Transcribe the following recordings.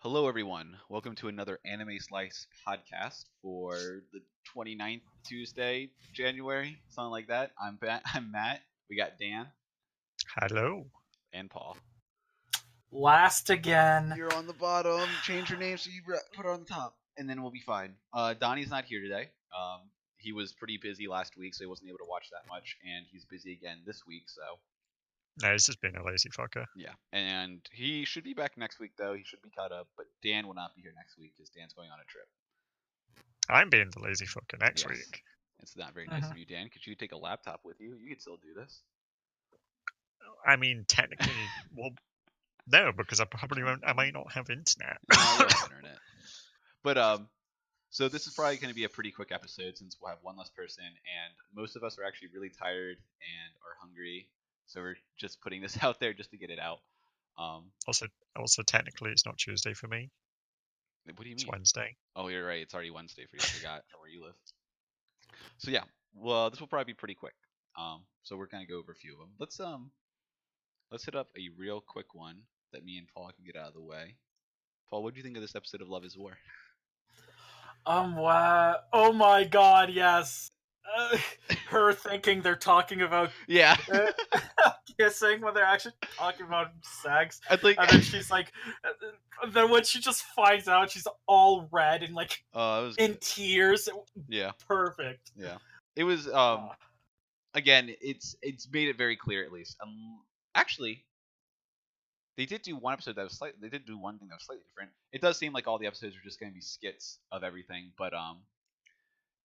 Hello, everyone. Welcome to another Anime Slice podcast for the 29th Tuesday, January, something like that. I'm Matt. We got Dan Hello. and Paul. Last again. You're on the bottom. Change your name so you put it on the top, and then we'll be fine. Donnie's not here today. He was pretty busy last week, so he wasn't able to watch that much, and he's busy again this week. So No, he's just being a lazy fucker. yeah, and he should be back next week though. He should be caught up, but Dan will not be here next week because Dan's going on a trip. I'm being the lazy fucker next Yes. week. It's not very nice of you, Dan. Could you take a laptop with you? You could still do this. I mean, technically, well, no, because I probably won't. I might not have internet. No, you don't have internet. But so this is probably going to be a pretty quick episode since we'll have one less person, and most of us are actually really tired and are hungry. So we're just putting this out there just to get it out. Also, technically, it's not Tuesday for me. What do you mean? It's Wednesday. Oh, you're right. It's already Wednesday for you. I forgot where you live. So yeah, well, this will probably be pretty quick. So we're gonna go over a few of them. Let's hit up a real quick one that me and Paul can get out of the way. Paul, what do you think of this episode of Love Is War? Wow. Oh my god, yes. Her thinking they're talking about Yeah. kissing when they're actually talking about sex. I think. And then she's like, then when she just finds out, she's all red and like in tears. Yeah. Perfect. Yeah. It was again, it's made it very clear at least. Actually, they did do one episode that was they did do one thing that was slightly different. It does seem like all the episodes are just going to be skits of everything, but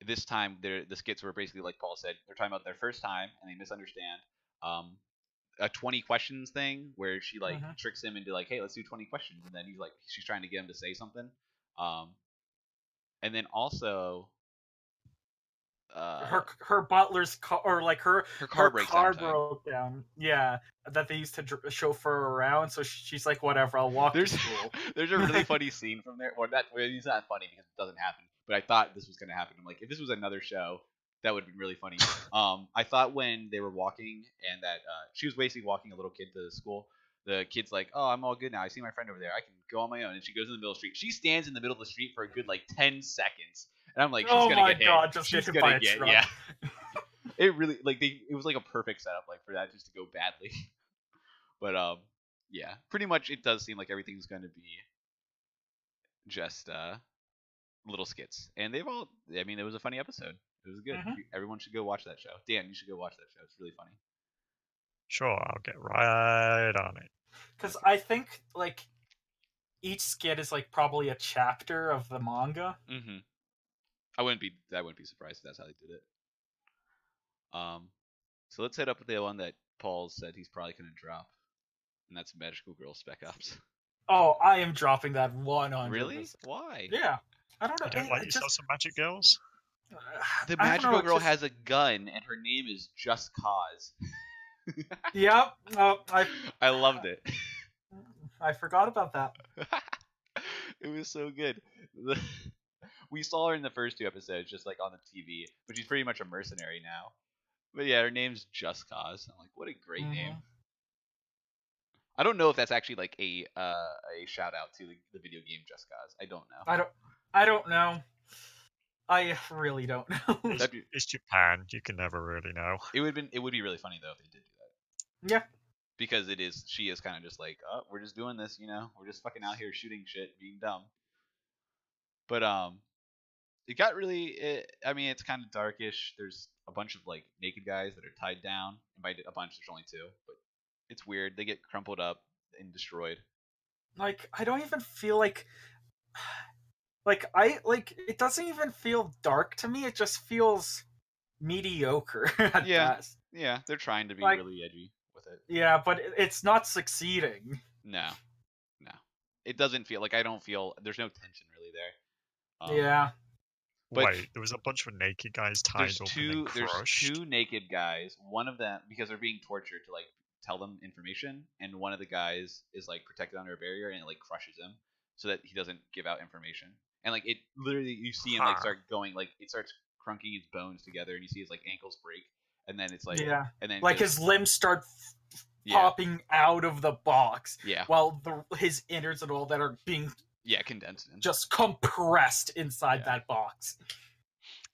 this time the skits were basically like Paul said, they're talking about their first time and they misunderstand a 20 questions thing where she like tricks him into like, hey, let's do 20 questions, and then he's like, she's trying to get him to say something, and then also her butler's car, or like her car breaks down. Broke down. Yeah, that they used to chauffeur around. So she's like, whatever, I'll walk to school. There's a really funny scene from there. Well, it's not funny because it doesn't happen. But I thought this was gonna happen. I'm like, if this was another show, that would be really funny. I thought when they were walking and that she was basically walking a little kid to school. The kid's like, oh, I'm all good now. I see my friend over there. I can go on my own. And she goes in the middle of the street. She stands in the middle of the street for a good like 10 seconds. And I'm like, she's gonna get hit. Just she's get gonna by a get truck. yeah. It really it was like a perfect setup like for that just to go badly. But yeah, pretty much it does seem like everything's going to be just little skits. And it was a funny episode. It was good. Everyone should go watch that show. Dan, you should go watch that show. It's really funny. Sure, I'll get right on it. Because I think like each skit is like probably a chapter of the manga. Mm-hmm. I wouldn't be surprised if that's how they did it. So let's hit up with the one that Paul said he's probably gonna drop, and that's Magical Girl Spec-Ops. Oh, I am dropping that 100%. Really? Why? Yeah, I don't know. You don't like yourself some magic girls? The Magical Girl has a gun, and her name is Just Cause. Yep. I loved it. I forgot about that. It was so good. We saw her in the first 2 episodes, just like on the TV, but she's pretty much a mercenary now. But yeah, her name's Just Cause. I'm like, what a great name. I don't know if that's actually like a shout out to the video game Just Cause. I don't know. I don't know. I really don't know. It's Japan. You can never really know. It would be really funny though if they did do that. Yeah. Because she is kind of just like, oh, we're just doing this, we're just fucking out here shooting shit, being dumb. But it got really, it's kind of darkish. There's a bunch of like naked guys that are tied down. And by a bunch, there's only 2, but it's weird. They get crumpled up and destroyed. Like, I don't even feel like it doesn't even feel dark to me. It just feels mediocre at best. Yeah, they're trying to be really edgy with it. Yeah, but it's not succeeding. No. It doesn't feel like, there's no tension really there. Yeah. But wait, there was a bunch of naked guys tied up and crushed. There's 2 naked guys. One of them, because they're being tortured to like tell them information, and one of the guys is like protected under a barrier and it like crushes him so that he doesn't give out information. And like it literally, you see him like start going, like it starts crunking his bones together, and you see his like ankles break, and then it's like and then like his limbs start popping out of the box. Yeah. While his innards and all that are being Yeah, condensed in. just compressed inside that box.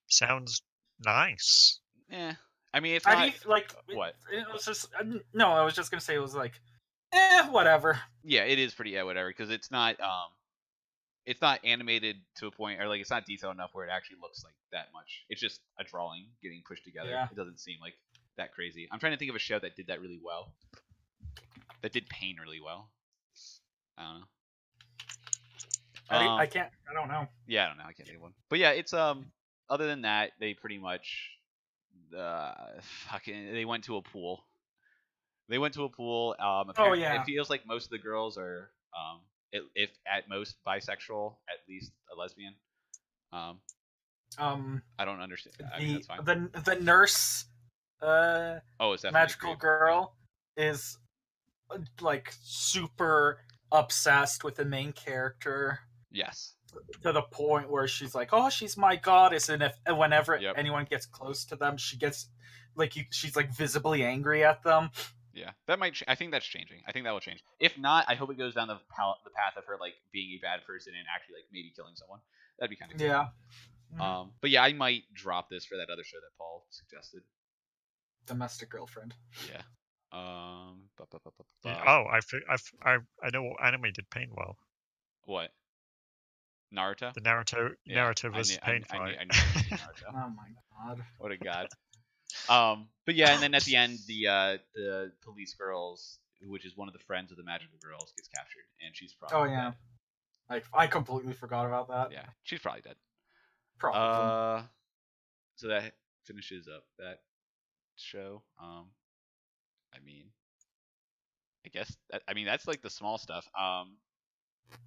Sounds nice. Yeah, I mean, it's not like what it was just no. I was just gonna say it was like, whatever. Yeah, it is pretty whatever because it's not animated to a point, or like it's not detailed enough where it actually looks like that much. It's just a drawing getting pushed together. Yeah. It doesn't seem like that crazy. I'm trying to think of a show that did that really well. That did pain really well. I don't know. I can't. I don't know. Yeah, I don't know. I can't think of one. But yeah, it's other than that, they pretty much fucking they went to a pool. They went to a pool. Oh yeah. It feels like most of the girls are if at most bisexual, at least a lesbian. I don't understand. I mean, that's fine. The nurse, it's magical girl is like super obsessed with the main character. Yes. To the point where she's like, "Oh, she's my goddess," and whenever anyone gets close to them, she gets she's like visibly angry at them. Yeah, that might. I think that's changing. I think that will change. If not, I hope it goes down the path of her like being a bad person and actually like maybe killing someone. That'd be kind of cool. Yeah. But yeah, I might drop this for that other show that Paul suggested. Domestic Girlfriend. Yeah. Oh, I know what anime did pain well. What? Naruto. The Naruto versus Pain fight. I knew Naruto. Oh my god. What a god. But yeah, and then at the end, the police girls, which is one of the friends of the magical girls, gets captured, and she's probably dead. Like I completely forgot about that. Yeah, she's probably dead. Probably. So that finishes up that show. I mean, I guess that's like the small stuff.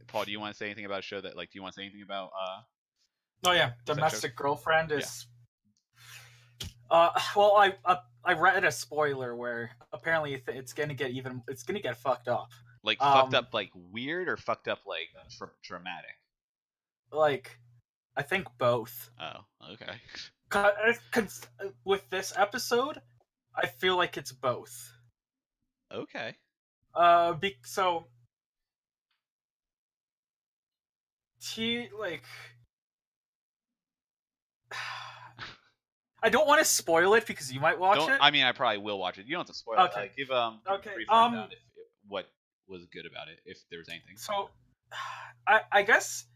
Paul, do you want to say anything about a show that do you want to say anything about? Oh yeah, Domestic Girlfriend is. Yeah. Well, I read a spoiler where apparently it's gonna get fucked up. Like fucked up, like weird, or fucked up, like dramatic. Like, I think both. Oh, okay. With this episode, I feel like it's both. Okay. So he like. I don't want to spoil it because you might watch it. I mean, I probably will watch it. You don't have to spoil it. Give okay. Brief rundown what was good about it, if there was anything. So, I guess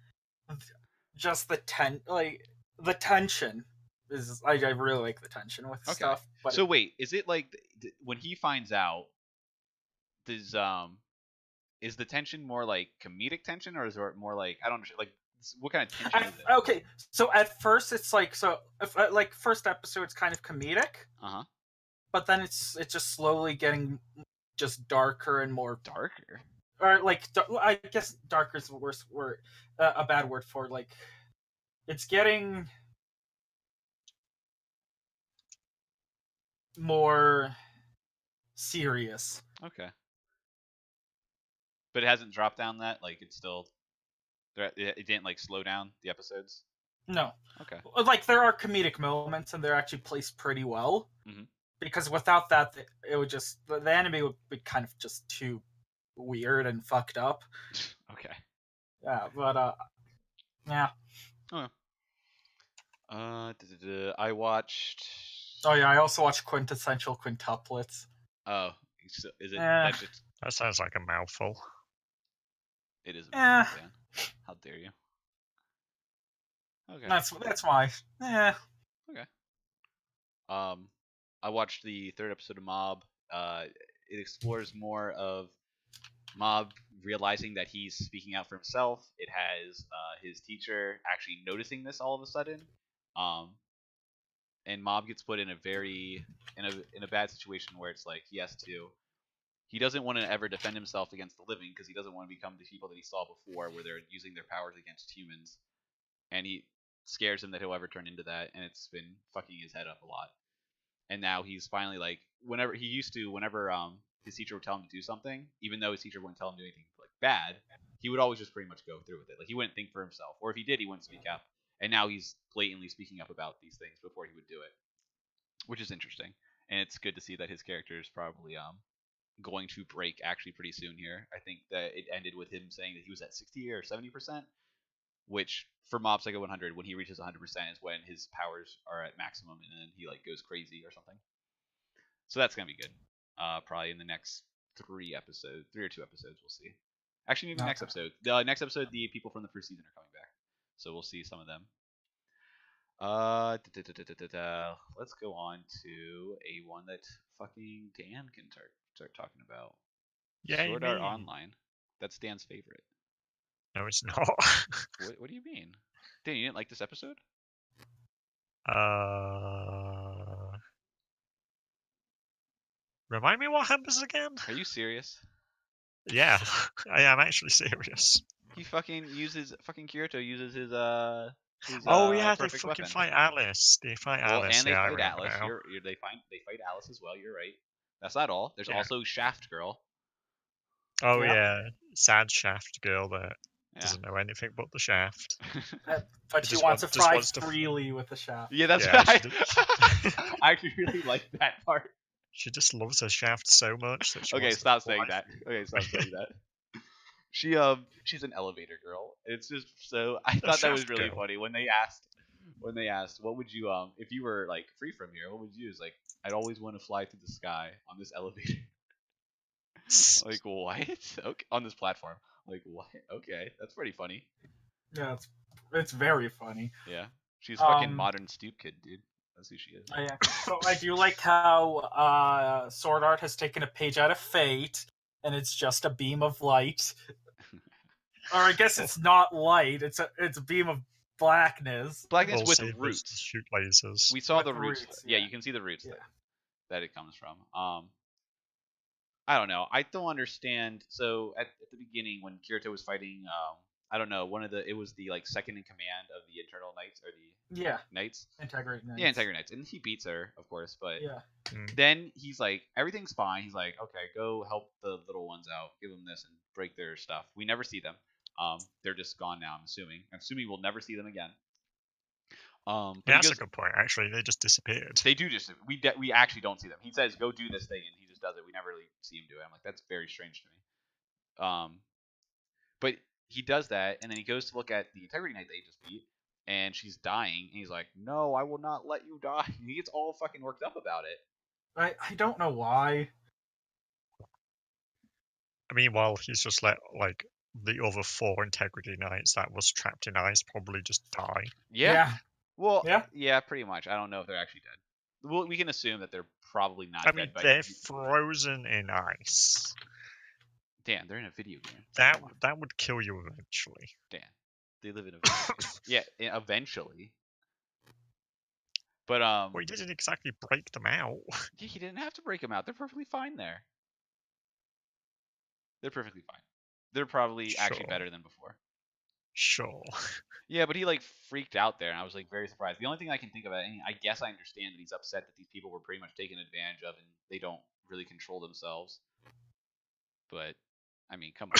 just the tension is. I really like the tension with stuff. But so wait, is it like when he finds out? Is the tension more like comedic tension, or is it more like I don't understand? Like, what kind of tension is it? Okay, so at first it's like first episode's kind of comedic. But then it's just slowly getting just darker and more darker. Or I guess darker is the worst word, a bad word for it's getting more serious. Okay. But it hasn't dropped down that it's still. It didn't slow down the episodes. No. Okay. There are comedic moments and they're actually placed pretty well. Mm-hmm. Because without that, it would just the anime would be kind of just too weird and fucked up. Okay. Yeah, but yeah. Oh. I watched. Oh yeah, I also watched Quintessential Quintuplets. Oh, is it? That sounds like a mouthful. It is a mouthful, man. How dare you? Okay. That's why. Yeah. Okay. I watched the third episode of Mob. It explores more of Mob realizing that he's speaking out for himself. It has his teacher actually noticing this all of a sudden. And Mob gets put in a bad situation where it's like he doesn't want to ever defend himself against the living because he doesn't want to become the people that he saw before where they're using their powers against humans. And he scares him that he'll ever turn into that, and it's been fucking his head up a lot. And now he's finally whenever his teacher would tell him to do something, even though his teacher wouldn't tell him to do anything bad, he would always just pretty much go through with it. He wouldn't think for himself, or if he did, he wouldn't speak up. And now he's blatantly speaking up about these things before he would do it, which is interesting. And it's good to see that his character is probably going to break actually pretty soon here. I think that it ended with him saying that he was at 60 or 70%, which for Mob Psycho 100, when he reaches 100% is when his powers are at maximum, and then he like goes crazy or something. So that's gonna be good. Probably in the next 3 or 2 episodes, we'll see. Actually, maybe next episode. The next episode, the people from the first season are coming back, so we'll see some of them. Let's go on to a one that fucking Dan can start talking about. Yeah, Sword Art Online. That's Dan's favorite. No, it's not. What do you mean? Dan, you didn't like this episode? Remind me what happens again? Are you serious? Yeah, I am actually serious. He fucking Kirito uses his oh yeah, they perfect fucking weapon. fight Alice. They fight Alice. And they yeah, I fight remember Alice. now. They fight Alice as well. You're right. That's not all. There's also Shaft Girl. Oh yeah, sad Shaft girl that doesn't know anything but the shaft. But she wants to fly freely with the shaft. Yeah, that's right. I actually really like that part. She just loves her shaft so much that she wants stop saying that. Okay, stop saying that. She's an elevator girl. It's just so I thought that was really funny when they asked what would you if you were like free from here, what would you do? It's like I'd always want to fly through the sky on this elevator. Like what? Okay, on this platform. Like what? Okay, that's pretty funny. Yeah, it's very funny. Yeah, she's fucking modern stoop kid, dude. That's who she is. Yeah. So I do like how Sword Art has taken a page out of Fate, and it's just a beam of light. Or I guess it's not light; it's a beam of blackness. Blackness with roots. Shoot lasers. We saw the roots. Yeah, you can see the roots that it comes from. I don't know. I don't understand. So at the beginning, when Kirito was fighting, I don't know, it was the like second in command of the Internal Knights or the Knights. Integrity Knights. Yeah, Integrity Knights, and he beats her, of course. But yeah. Then he's like, everything's fine. He's like, okay, go help the little ones out, give them this, and break their stuff. We never see them. They're just gone now. I'm assuming we'll never see them again. But that's a good point. Actually, they just disappeared. They do just. We actually don't see them. He says, "Go do this thing," and he just does it. We never really see him do it. I'm like, that's very strange to me. But he does that, and then he goes to look at the Integrity Knight that he just beat, and she's dying. And he's like, "No, I will not let you die." And he gets all fucking worked up about it. I don't know why. I mean, while he's just let like the other 4 Integrity Knights that was trapped in ice probably just die. Yeah. Well, yeah, pretty much. I don't know if they're actually dead. Well, we can assume that they're probably not dead. I mean, they're frozen in ice. Dan, they're in a video game. That would kill you eventually. Dan, they live in a video game. Yeah, eventually. But well, he didn't exactly break them out. Yeah, he didn't have to break them out. They're perfectly fine there. They're perfectly fine. They're probably actually better than before. Sure. Yeah, but he like freaked out there, and I was like very surprised. The only thing I can think of, and I guess I understand that he's upset that these people were pretty much taken advantage of, and they don't really control themselves. But I mean, come on,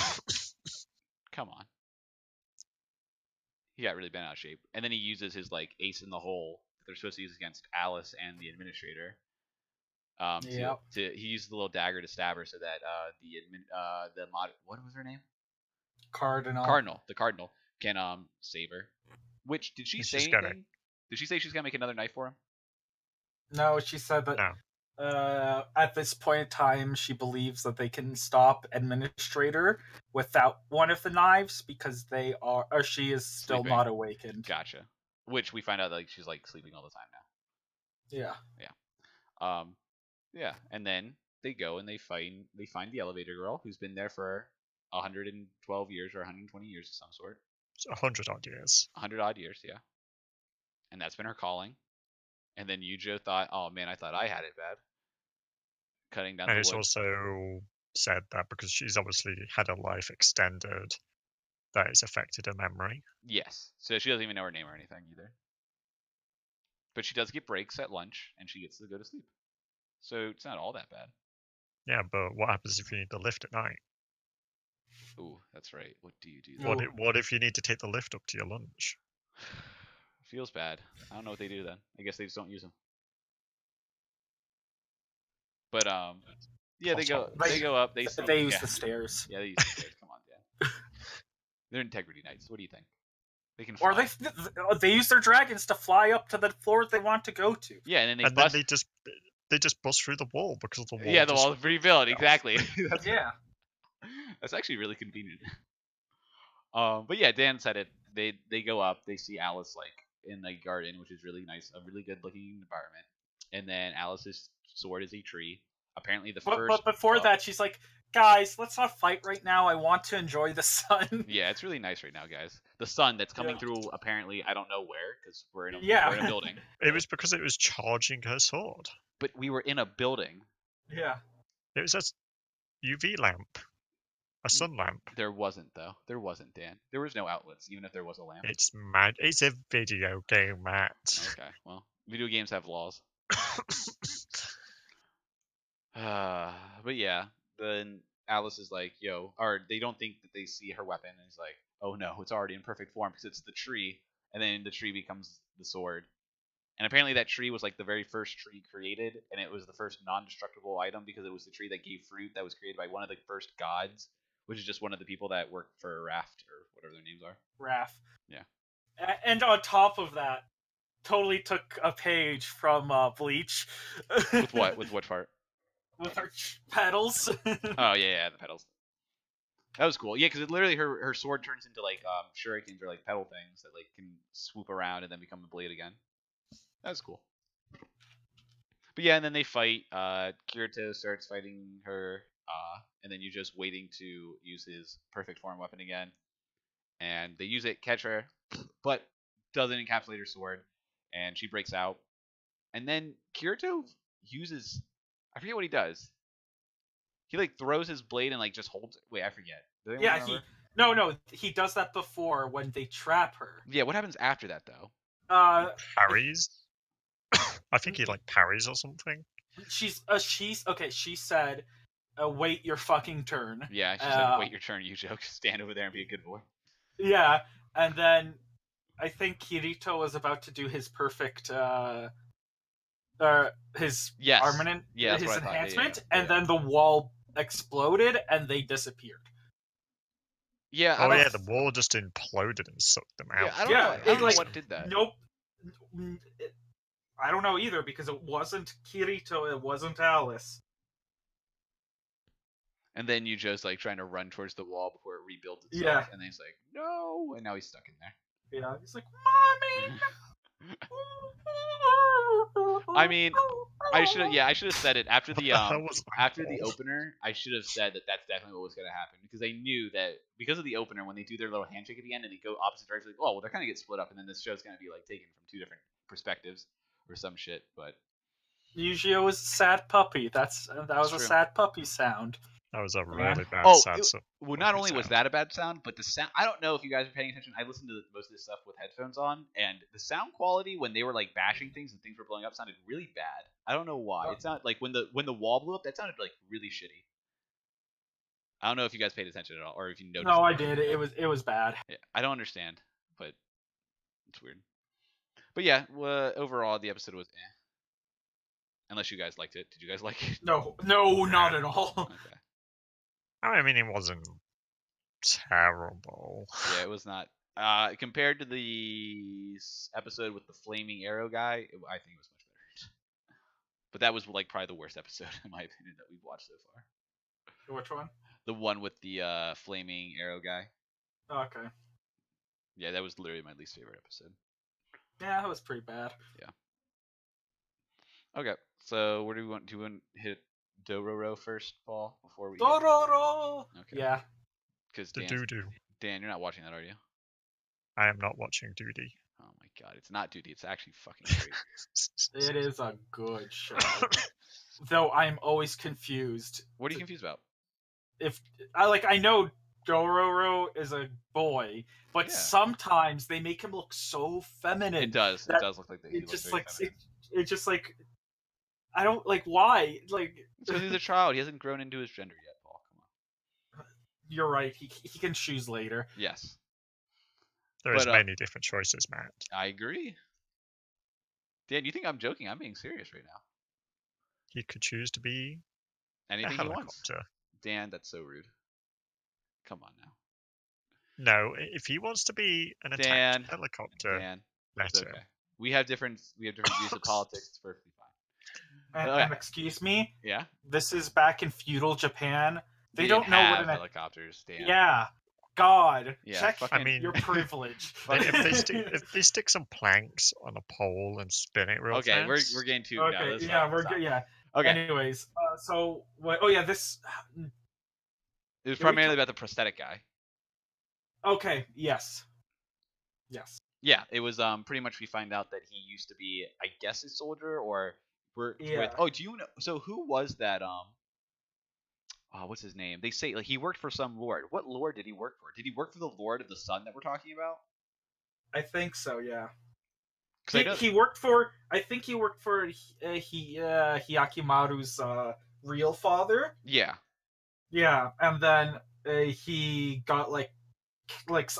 come on. He got really bent out of shape, and then he uses his like ace in the hole that they're supposed to use against Alice and the administrator. He used the little dagger to stab her so that what was her name? Cardinal. The Cardinal can save her. Which did she say anything? Did she say she's gonna make another knife for him? No, she said that at this point in time she believes that they can stop Administrator without one of the knives because she is still sleeping. Not awakened. Gotcha. Which we find out like she's like sleeping all the time now. Yeah. Yeah, and then they go and they find the elevator girl who's been there for 112 years or 120 years of some sort. It's 100 odd years. 100 odd years, yeah. And that's been her calling. And then Yujo thought, oh man, I thought I had it bad. Cutting down the wood. And it's also said that because she's obviously had her life extended, that it's affected her memory. Yes. So she doesn't even know her name or anything either. But she does get breaks at lunch, and she gets to go to sleep. So it's not all that bad. Yeah, but what happens if you need the lift at night? Ooh, that's right. What do you do then? What if you need to take the lift up to your lunch? Feels bad. I don't know what they do then. I guess they just don't use them. But Yeah, they go up. They see. They use Yeah, the stairs. yeah, they use the stairs. Come on, Dan. They're integrity knights. What do you think? They can Or fly. they use their dragons to fly up to the floor they want to go to. Yeah, and then they And bust. then they just bust through the wall because the wall. Yeah, the just- wall is rebuilt. Exactly. Yeah. That's actually really convenient. But yeah, Dan said it. They go up. They see Alice like in the garden, which is really nice, a really good looking environment. And then Alice's sword is a tree. Apparently, But before that, she's like, guys, let's not fight right now. I want to enjoy the sun. Yeah, it's really nice right now, guys. The sun that's coming Yeah. through. Apparently, I don't know where because we're in a building. It was because it was charging her sword. But we were in a building. Yeah. It was a UV lamp, a sun lamp. There wasn't though. There wasn't, Dan. There was no outlets, even if there was a lamp. It's mad. It's a video game, Matt. Okay, well, video games have laws. But yeah, then Alice is like, yo, or they don't think that they see her weapon, and he's like, oh no, it's already in perfect form because it's the tree, and then the tree becomes the sword. And apparently that tree was like the very first tree created, and it was the first non-destructible item because it was the tree that gave fruit that was created by one of the first gods, which is just one of the people that worked for Raft or whatever their names are. Raph. Yeah. And on top of that, totally took a page from Bleach. With what? With what part? With her pedals. Oh yeah, the pedals. That was cool. Yeah, because literally her sword turns into like shurikens or like pedal things that like can swoop around and then become the blade again. That was cool. But yeah, and then they fight. Kirito starts fighting her, and then Yujo's waiting to use his perfect form weapon again, and they use it, catch her, but doesn't encapsulate her sword, and she breaks out. And then Kirito uses, I forget what he does. He like throws his blade and like just holds it. Wait, I forget. Does anyone Yeah, remember? No, he does that before when they trap her. Yeah, what happens after that though? Parries? I think he like parries or something. She's okay. She said, "Wait your fucking turn." Yeah, she said, "Wait your turn, Yujo. Stand over there and be a good boy." Yeah, and then I think Kirito was about to do his perfect, his Yes. armament, Yeah, that's his what I thought. Yeah, enhancement, yeah. and then the wall exploded and they disappeared. Yeah. Oh yeah, the wall just imploded and sucked them out. Yeah, I don't Yeah, know. I don't know like- what did that. Nope. I don't know either because it wasn't Kirito, it wasn't Alice. And then Yujo's like trying to run towards the wall before it rebuilds itself. Yeah. And then he's like, no, and now he's stuck in there. Yeah, he's like, "Mommy." I mean, I should have said it after the What the hell was that? after the opener. I should have said that that's definitely what was going to happen because I knew that because of the opener when they do their little handshake at the end and they go opposite directions, like, oh well, they're kind of get split up, and then this show's going to be like taken from two different perspectives or some shit. But Yujiro was a sad puppy. That was a true. sad puppy sound. That was a really bad Oh, sad well, not only was sound. that a bad sound, but the sound. I don't know if you guys are paying attention. I listened to most of this stuff with headphones on, and the sound quality when they were like bashing things and things were blowing up sounded really bad. I don't know why. It sounded like when the wall blew up, that sounded like really shitty. I don't know if you guys paid attention at all, or if you noticed. No, I it. did. It was bad. Yeah, I don't understand, but it's weird. But yeah, overall the episode was eh. Unless you guys liked it. Did you guys like it? No, not at all. Okay. I mean, it wasn't terrible. Yeah, it was not. Compared to the episode with the flaming arrow guy, I think it was much better. But that was like probably the worst episode in my opinion that we've watched so far. Which one? The one with the flaming arrow guy. Okay. Yeah, that was literally my least favorite episode. Yeah, that was pretty bad. Okay, so where do we want to hit Dororo first, Paul? Before we Dororo. Okay. Yeah. Because The doo-doo. Dan, you're not watching that, are you? I am not watching Duty. Oh my god, it's not duty. It's actually fucking great. It is a good show. Though I'm always confused. What are you confused about? If I know Dororo is a boy, but Yeah. sometimes they make him look so feminine. It does. that- It does look like that. He It looks just very like feminine. it's just like I don't like why like. It's because he's a child. He hasn't grown into his gender yet, Paul. Come on. You're right. He can choose later. Yes, There is But, many different choices, Matt. I agree. Dan, you think I'm joking? I'm being serious right now. He could choose to be Anything he wants. helicopter. Dan, that's so rude. Come on now. No, if he wants to be an attacked Dan. helicopter, Dan, let it's him. okay. We have different views of politics. It's perfectly fine. And excuse me, Yeah. this is back in feudal Japan. They didn't don't know what have an helicopters, Dan. Yeah. God, Yeah, check fucking- your privilege. If they stick some planks on a pole and spin it real Okay, fast. we're getting too. Okay, No, that's yeah, fine. we're Stop. good. Yeah. Okay, Anyways, so what? Oh yeah, this. it was Did we primarily about the prosthetic guy. Okay. Yes. Yes. Yeah, it was pretty much we find out that he used to be, I guess, a soldier or worked with. Yeah. Oh, do you know? So who was that? What's his name? They say like he worked for some lord. What lord did he work for? Did he work for the Lord of the Sun that we're talking about? I think so. Yeah. 'Cause I know- He worked for. I think he worked for Hyakimaru's real father. Yeah. Yeah, and then he got like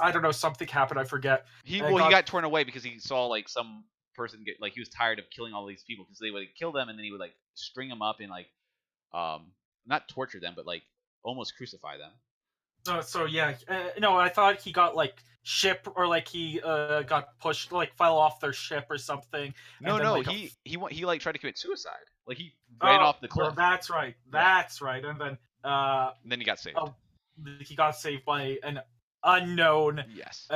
I don't know, something happened. I forget. He I got torn away because he saw like some person get like he was tired of killing all these people because they would kill them and then he would like string them up and like not torture them but like almost crucify them. So yeah, no, I thought he got like ship or like he got pushed, like fell off their ship or something. No, then, no, like, he like tried to commit suicide. Like he ran off the cliff. Well, that's right. That's right. And then and then he got saved. He got saved by an unknown Yes.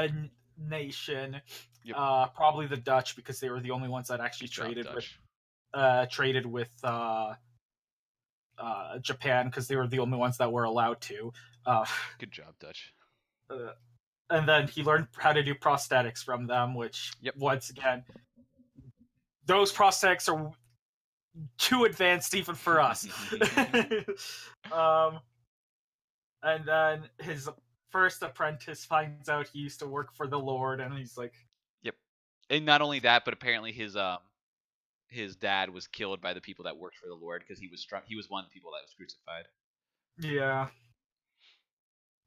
nation. Yep. Probably the Dutch because they were the only ones that actually traded with Japan because they were the only ones that were allowed to. Good job, Dutch. And then he learned how to do prosthetics from them, which once again, those prosthetics are too advanced even for us. And then his first apprentice finds out he used to work for the Lord, and he's like, "Yep." And not only that, but apparently his dad was killed by the people that worked for the Lord because he was one of the people that was crucified. Yeah.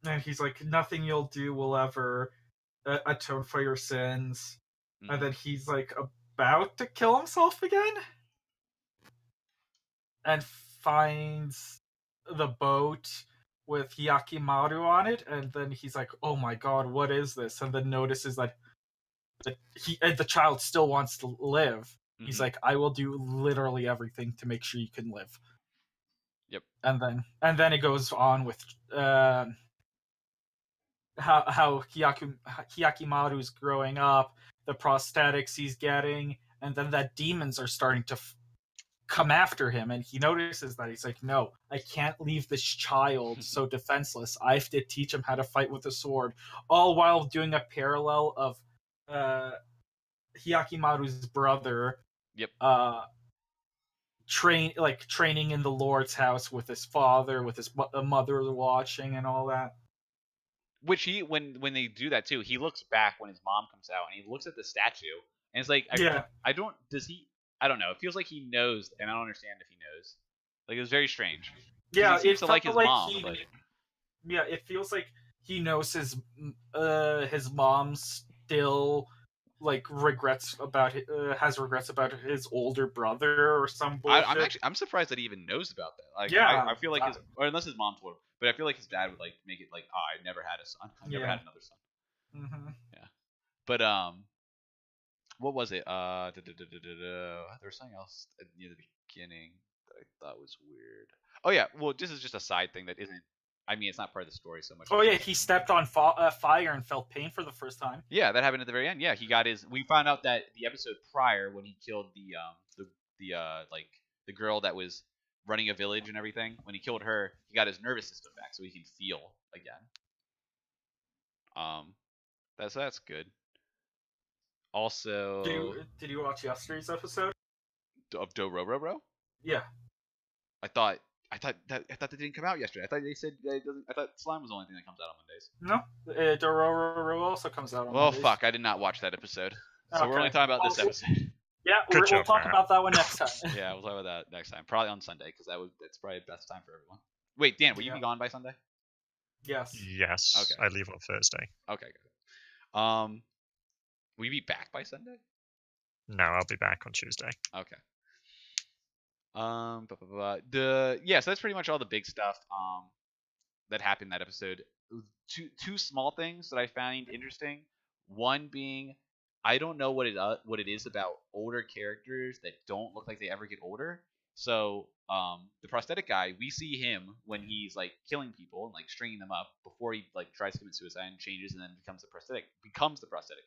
And he's like, nothing you'll do will ever atone for your sins. Mm. And then he's like about to kill himself again, and finds the boat with Hyakimaru on it, and then he's like, "Oh my god, what is this?" And then notices that the child still wants to live. Mm-hmm. He's like, "I will do literally everything to make sure you can live." Yep. And then it goes on with how Hyakimaru's growing up, the prosthetics he's getting, and then that demons are starting to come after him, and he notices that he's like, no, I can't leave this child so defenseless. I have to teach him how to fight with a sword, all while doing a parallel of Hyakimaru's brother. Yep. Training in the Lord's house with his father, with his mother watching, and all that. Which when they do that too, he looks back when his mom comes out and he looks at the statue and it's like, I don't know. It feels like he knows, and I don't understand if he knows. Like, it was very strange. Yeah, he seems to like his mom. Yeah, it feels like he knows his mom still like has regrets about his older brother or some bullshit. I'm surprised that he even knows about that. Like, yeah, I feel like or unless his mom told him, but I feel like his dad would like make it like, I never had a son. I never had another son. Mm-hmm. Yeah, but what was it? There was something else near the beginning that I thought was weird. Oh yeah, well this is just a side thing that isn't. I mean, it's not part of the story so much. Oh yeah, he stepped on fire and felt pain for the first time. Yeah, that happened at the very end. Yeah, he got his. We found out that the episode prior, when he killed the girl that was running a village and everything, when he killed her, he got his nervous system back, so he can feel again. That's good. Also, did you watch yesterday's episode of Dororo? Yeah. I thought that didn't come out yesterday. I thought they said it doesn't. I thought Slime was the only thing that comes out on No, Mondays. Dororo also comes out on Mondays. Mondays. Fuck, I did not watch that episode. So we're only talking about this episode. Yeah, we'll talk about that one next time. Yeah, we'll talk about that next time. Probably on Sunday, because that's probably the best time for everyone. Wait, Dan, will you be gone by Sunday? Yes. Yes. Okay. I leave on Thursday. Okay, good. Will you be back by Sunday? No, I'll be back on Tuesday. Okay. So that's pretty much all the big stuff. That happened in that episode. Two small things that I found interesting. One being, I don't know what it is about older characters that don't look like they ever get older. So the prosthetic guy, we see him when he's like killing people and like stringing them up before he like tries to commit suicide and changes and then becomes the prosthetic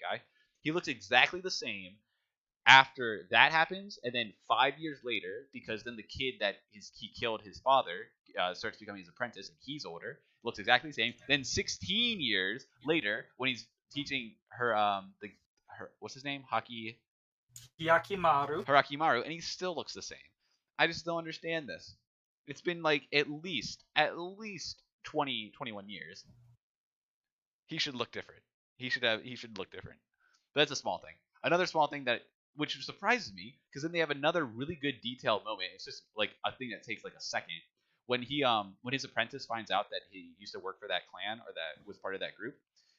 guy. He looks exactly the same after that happens, and then 5 years later, because then the kid he killed his father starts becoming his apprentice, and he's older, looks exactly the same. Then 16 years later, when he's teaching her what's his name, Yakimaru. Harakimaru, and he still looks the same. I just don't understand this. It's been like at least 21 years. He should look different. He should look different. But that's a small thing. Another small thing that which surprises me because then they have another really good detailed moment. It's just like a thing that takes like a second when his apprentice finds out that he used to work for that clan or that was part of that group.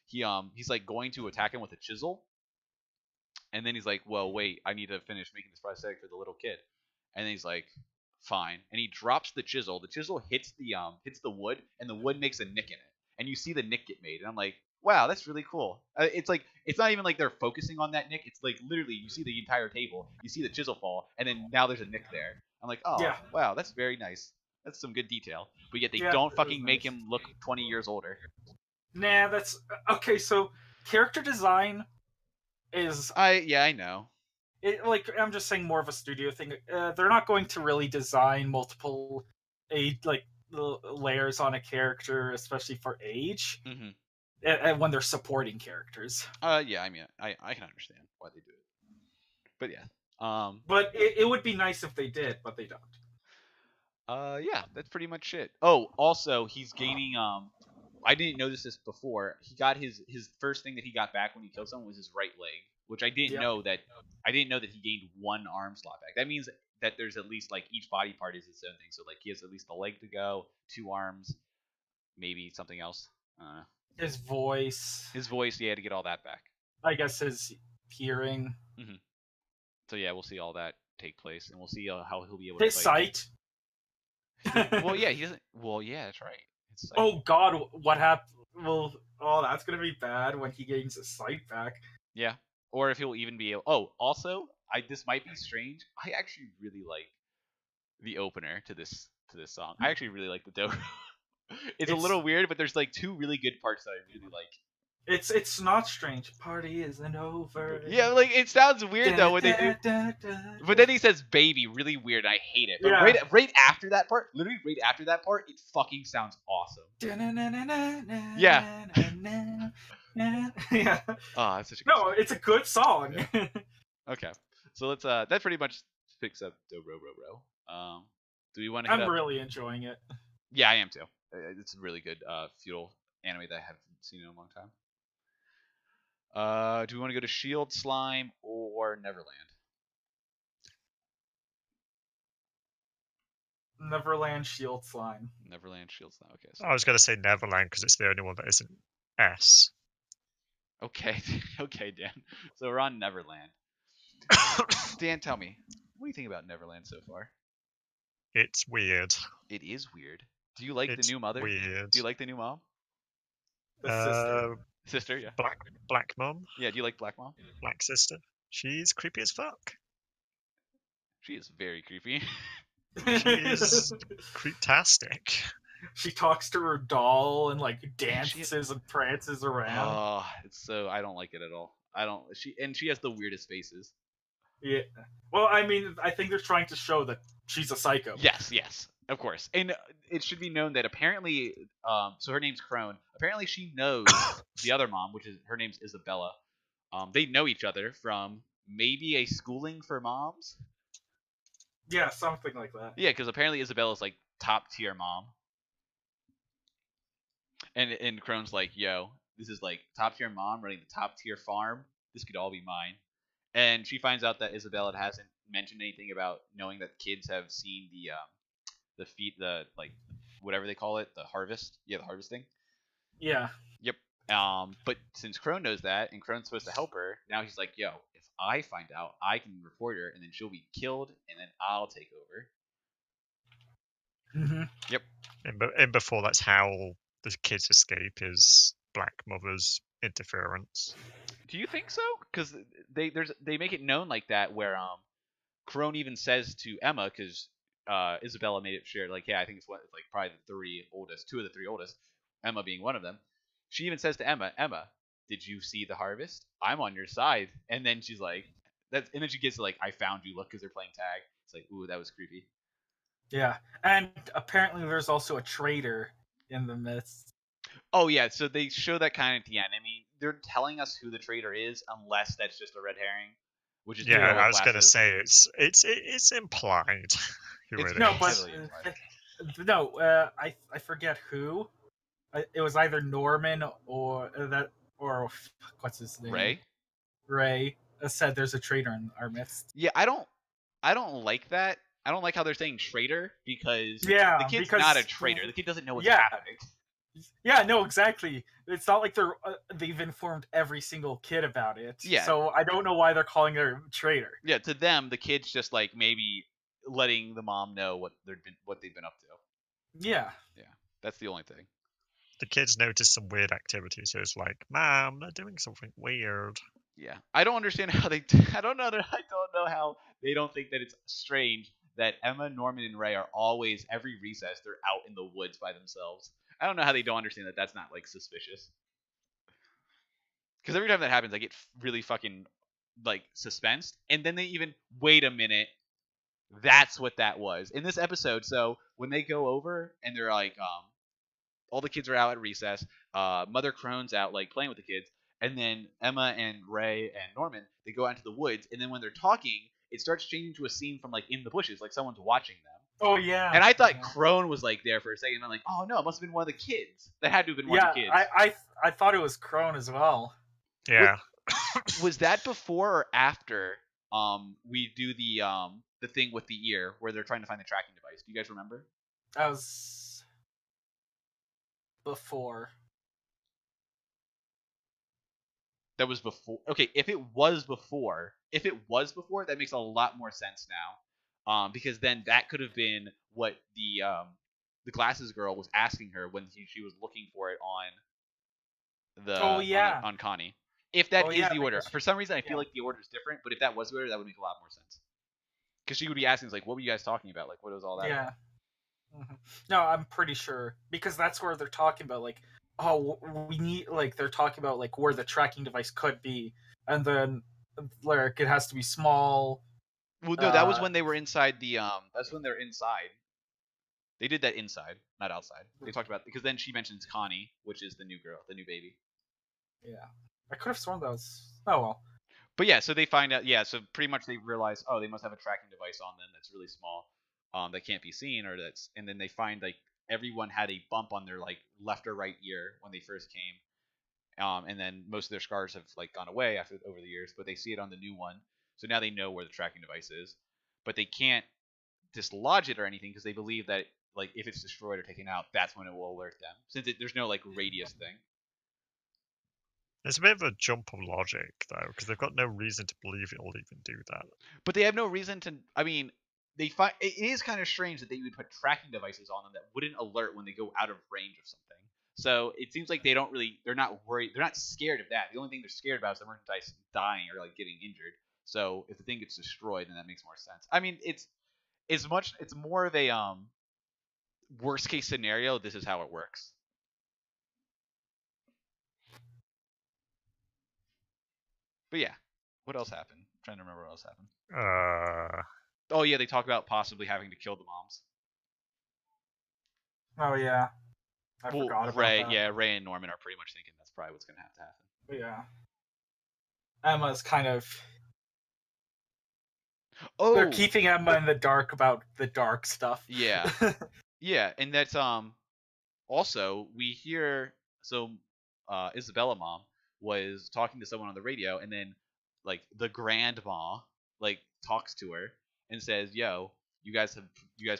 He's like going to attack him with a chisel, and then he's like, "Well, wait, I need to finish making this prosthetic for the little kid." And then he's like, "Fine." And he drops the chisel. The chisel hits the wood, and the wood makes a nick in it. And you see the nick get made. And I'm like, "Wow, that's really cool." It's like it's not even like they're focusing on that nick. It's like literally you see the entire table, you see the chisel fall, and then now there's a nick there. I'm like, "Oh, Yeah. wow, that's very nice. That's some good detail." But yet they Yeah, don't it was fucking make nice. him look 20 years older. Nah, that's okay. So character design is I know. like I'm just saying more of a studio thing. They're not going to really design multiple layers on a character, especially for age, Mhm. and when they're supporting characters. Yeah, I mean, I can understand why they do it. But yeah. But it would be nice if they did, but they don't. Yeah, that's pretty much it. Oh, also he's gaining I didn't notice this before. He got his first thing that he got back when he killed someone was his right leg, which I didn't Yep. know that he gained one arm slot back. That means that there's at least like each body part is its own thing. So like he has at least the leg to go, two arms, maybe something else. His voice, His voice, he had to get all that back. I guess his hearing, So yeah, we'll see all that take place, and we'll see how he'll be able his to fight. sight. Well, yeah, he doesn't. Well, yeah, that's right. It's like, Oh God, what happened? Well, oh, that's gonna be bad when he gains his sight back. yeah, or if he'll even be able. Oh, also, this might be strange. I actually really like the opener to this song. I actually really like the dobro. It's a little weird, but there's like two really good parts that I really like. It's not strange. Party isn't over. Yeah, like it sounds weird though when they do. But then he says "baby" really weird. And I hate it. But Yeah. right after that part, literally right after that part, it fucking sounds awesome. Yeah. Yeah. Oh, that's such a good No, song. it's a good song. Okay, so let's that pretty much picks up Dobro. Do we want to hit I'm up? really enjoying it. Yeah, I am too. It's a really good feudal anime that I haven't seen in a long time. Do we want to go to Shield, Slime, or Neverland? Neverland Shield Slime. Neverland, Shield, Slime. Okay. So, I was going to say Neverland because it's the only one that isn't S. okay, okay, Dan. So we're on Neverland. Dan, tell me, what do you think about Neverland so far? It's weird. It is weird. Do you like It's the new mother? weird. Do you like the new mom? The sister. Sister, yeah. Black mom? Yeah, do you like Black Mom? Black sister? She's creepy as fuck. She is very creepy. She's creeptastic. She talks to her doll and like dances and prances around. Oh, it's so I don't like it at all. She has the weirdest faces. Yeah. Well, I mean, I think they're trying to show that she's a psycho. Yes, of course. And it should be known that apparently, so her name's Crone. Apparently, she knows the other mom, which is her name's Isabella. They know each other from maybe a schooling for moms. Yeah, something like that. Yeah, because apparently Isabella's like top tier mom, and Crone's like, yo, this is like top tier mom running the top tier farm. This could all be mine. And she finds out that Isabella hasn't mentioned anything about knowing that kids have seen the like whatever they call it, the harvest. Yeah, the harvesting. Yeah. Yep. But since Crone knows that, and Crone's supposed to help her, now he's like, yo, if I find out, I can report her, and then she'll be killed, and then I'll take over. Mm-hmm. Yep. And before that's how the kids escape is Black Mother's interference. Do you think so? Because they make it known like that, where Crone even says to Emma, because Isabella made it share, like, yeah, I think it's like probably the three oldest, two of the three oldest, Emma being one of them. She even says to Emma, did you see the harvest? I'm on your side. And then she's like, and then she gets to, like, I found you look, because they're playing tag. It's like, ooh, that was creepy. Yeah, and apparently there's also a traitor in the midst. Oh yeah, so they show that kind of at the end. I mean, they're telling us who the traitor is, unless that's just a red herring, which is Yeah, typical with I was gonna classes. say it's implied. Who It's it No, is. but heavily implied. no, I forget who. It was either Norman or what's his name? Ray. Ray said there's a traitor in our midst. Yeah, I don't like that. I don't like how they're saying traitor, because Yeah, the kid's because not a traitor. The kid doesn't know what's yeah. happening. Yeah, no, exactly. It's not like they've informed every single kid about it. Yeah. So I don't know why they're calling her a traitor. Yeah, to them, the kid's just like maybe letting the mom know what they've been up to. Yeah. Yeah, that's the only thing. The kids notice some weird activity, so it's like, Mom, they're doing something weird. Yeah, I don't understand how they. I don't know how they don't think that it's strange that Emma, Norman, and Ray are always, every recess, they're out in the woods by themselves. I don't know how they don't understand that that's not, like, suspicious. Because every time that happens, I get really fucking, like, suspensed, and then they even wait a minute. That's what that was in this episode. So when they go over and they're like, all the kids are out at recess. Mother Crone's out, like, playing with the kids, and then Emma and Ray and Norman, they go out into the woods, and then when they're talking, it starts changing to a scene from, like, in the bushes, like someone's watching them. Oh yeah. And I thought yeah. Crone was, like, there for a second. And I'm like, oh no, it must have been one of the kids. That had to have been one of the kids. I thought it was Crone as well. Yeah. Was that before or after we do the thing with the ear where they're trying to find the tracking device? Do you guys remember? That was before. That was before. Okay, if it was before, that makes a lot more sense now. Because then that could have been what the glasses girl was asking her when she was looking for it on Connie. If that is the order, for some reason I feel like the order is different. But if that was the order, that would make a lot more sense. Because she would be asking, like, what were you guys talking about? Like, what was all that? Yeah. Mm-hmm. No, I'm pretty sure, because that's where they're talking about, like, oh, we need, like, they're talking about, like, where the tracking device could be, and then, like, it has to be small. Well, no, that was when they were inside the That's when they're inside. They did that inside, not outside. They talked about, because then she mentions Connie, which is the new girl, the new baby. Yeah, I could have sworn that was. Oh well. But yeah, so they find out. Yeah, so pretty much they realize, oh, they must have a tracking device on them that's really small, that can't be seen, or that's. And then they find, like, everyone had a bump on their, like, left or right ear when they first came, and then most of their scars have, like, gone away over the years, but they see it on the new one, so now they know where the tracking device is, but they can't dislodge it or anything because they believe that, like, if it's destroyed or taken out, that's when it will alert them, since there's no, like, radius thing. There's a bit of a jump of logic, though, because they've got no reason to believe it'll even do that. But they have no reason to. I mean, they find it is kind of strange that they would put tracking devices on them that wouldn't alert when they go out of range of something. So it seems like they're not worried, they're not scared of that. The only thing they're scared about is the merchandise dying or, like, getting injured. So if the thing gets destroyed, then that makes more sense. I mean, it's more of a worst case scenario. This is how it works. But yeah, what else happened? I'm trying to remember what else happened. Oh yeah, they talk about possibly having to kill the moms. Oh yeah. I forgot about that. Yeah, Ray and Norman are pretty much thinking that's probably what's going to happen. But yeah. Emma's kind of. Oh. They're keeping Emma in the dark about the dark stuff. Yeah. Yeah, and that's also we hear, so Isabella mom was talking to someone on the radio, and then, like, the grandma, like, talks to her and says, yo, you guys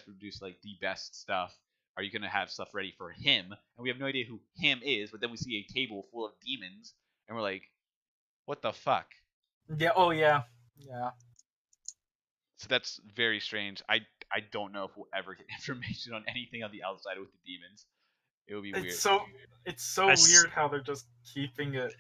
produce, like, the best stuff. Are you gonna have stuff ready for him? And we have no idea who him is, but then we see a table full of demons, and we're like, what the fuck? Yeah. Oh yeah. Yeah. So that's very strange. I don't know if we'll ever get information on anything on the outside with the demons. It would be weird. It's so weird how they're just keeping it.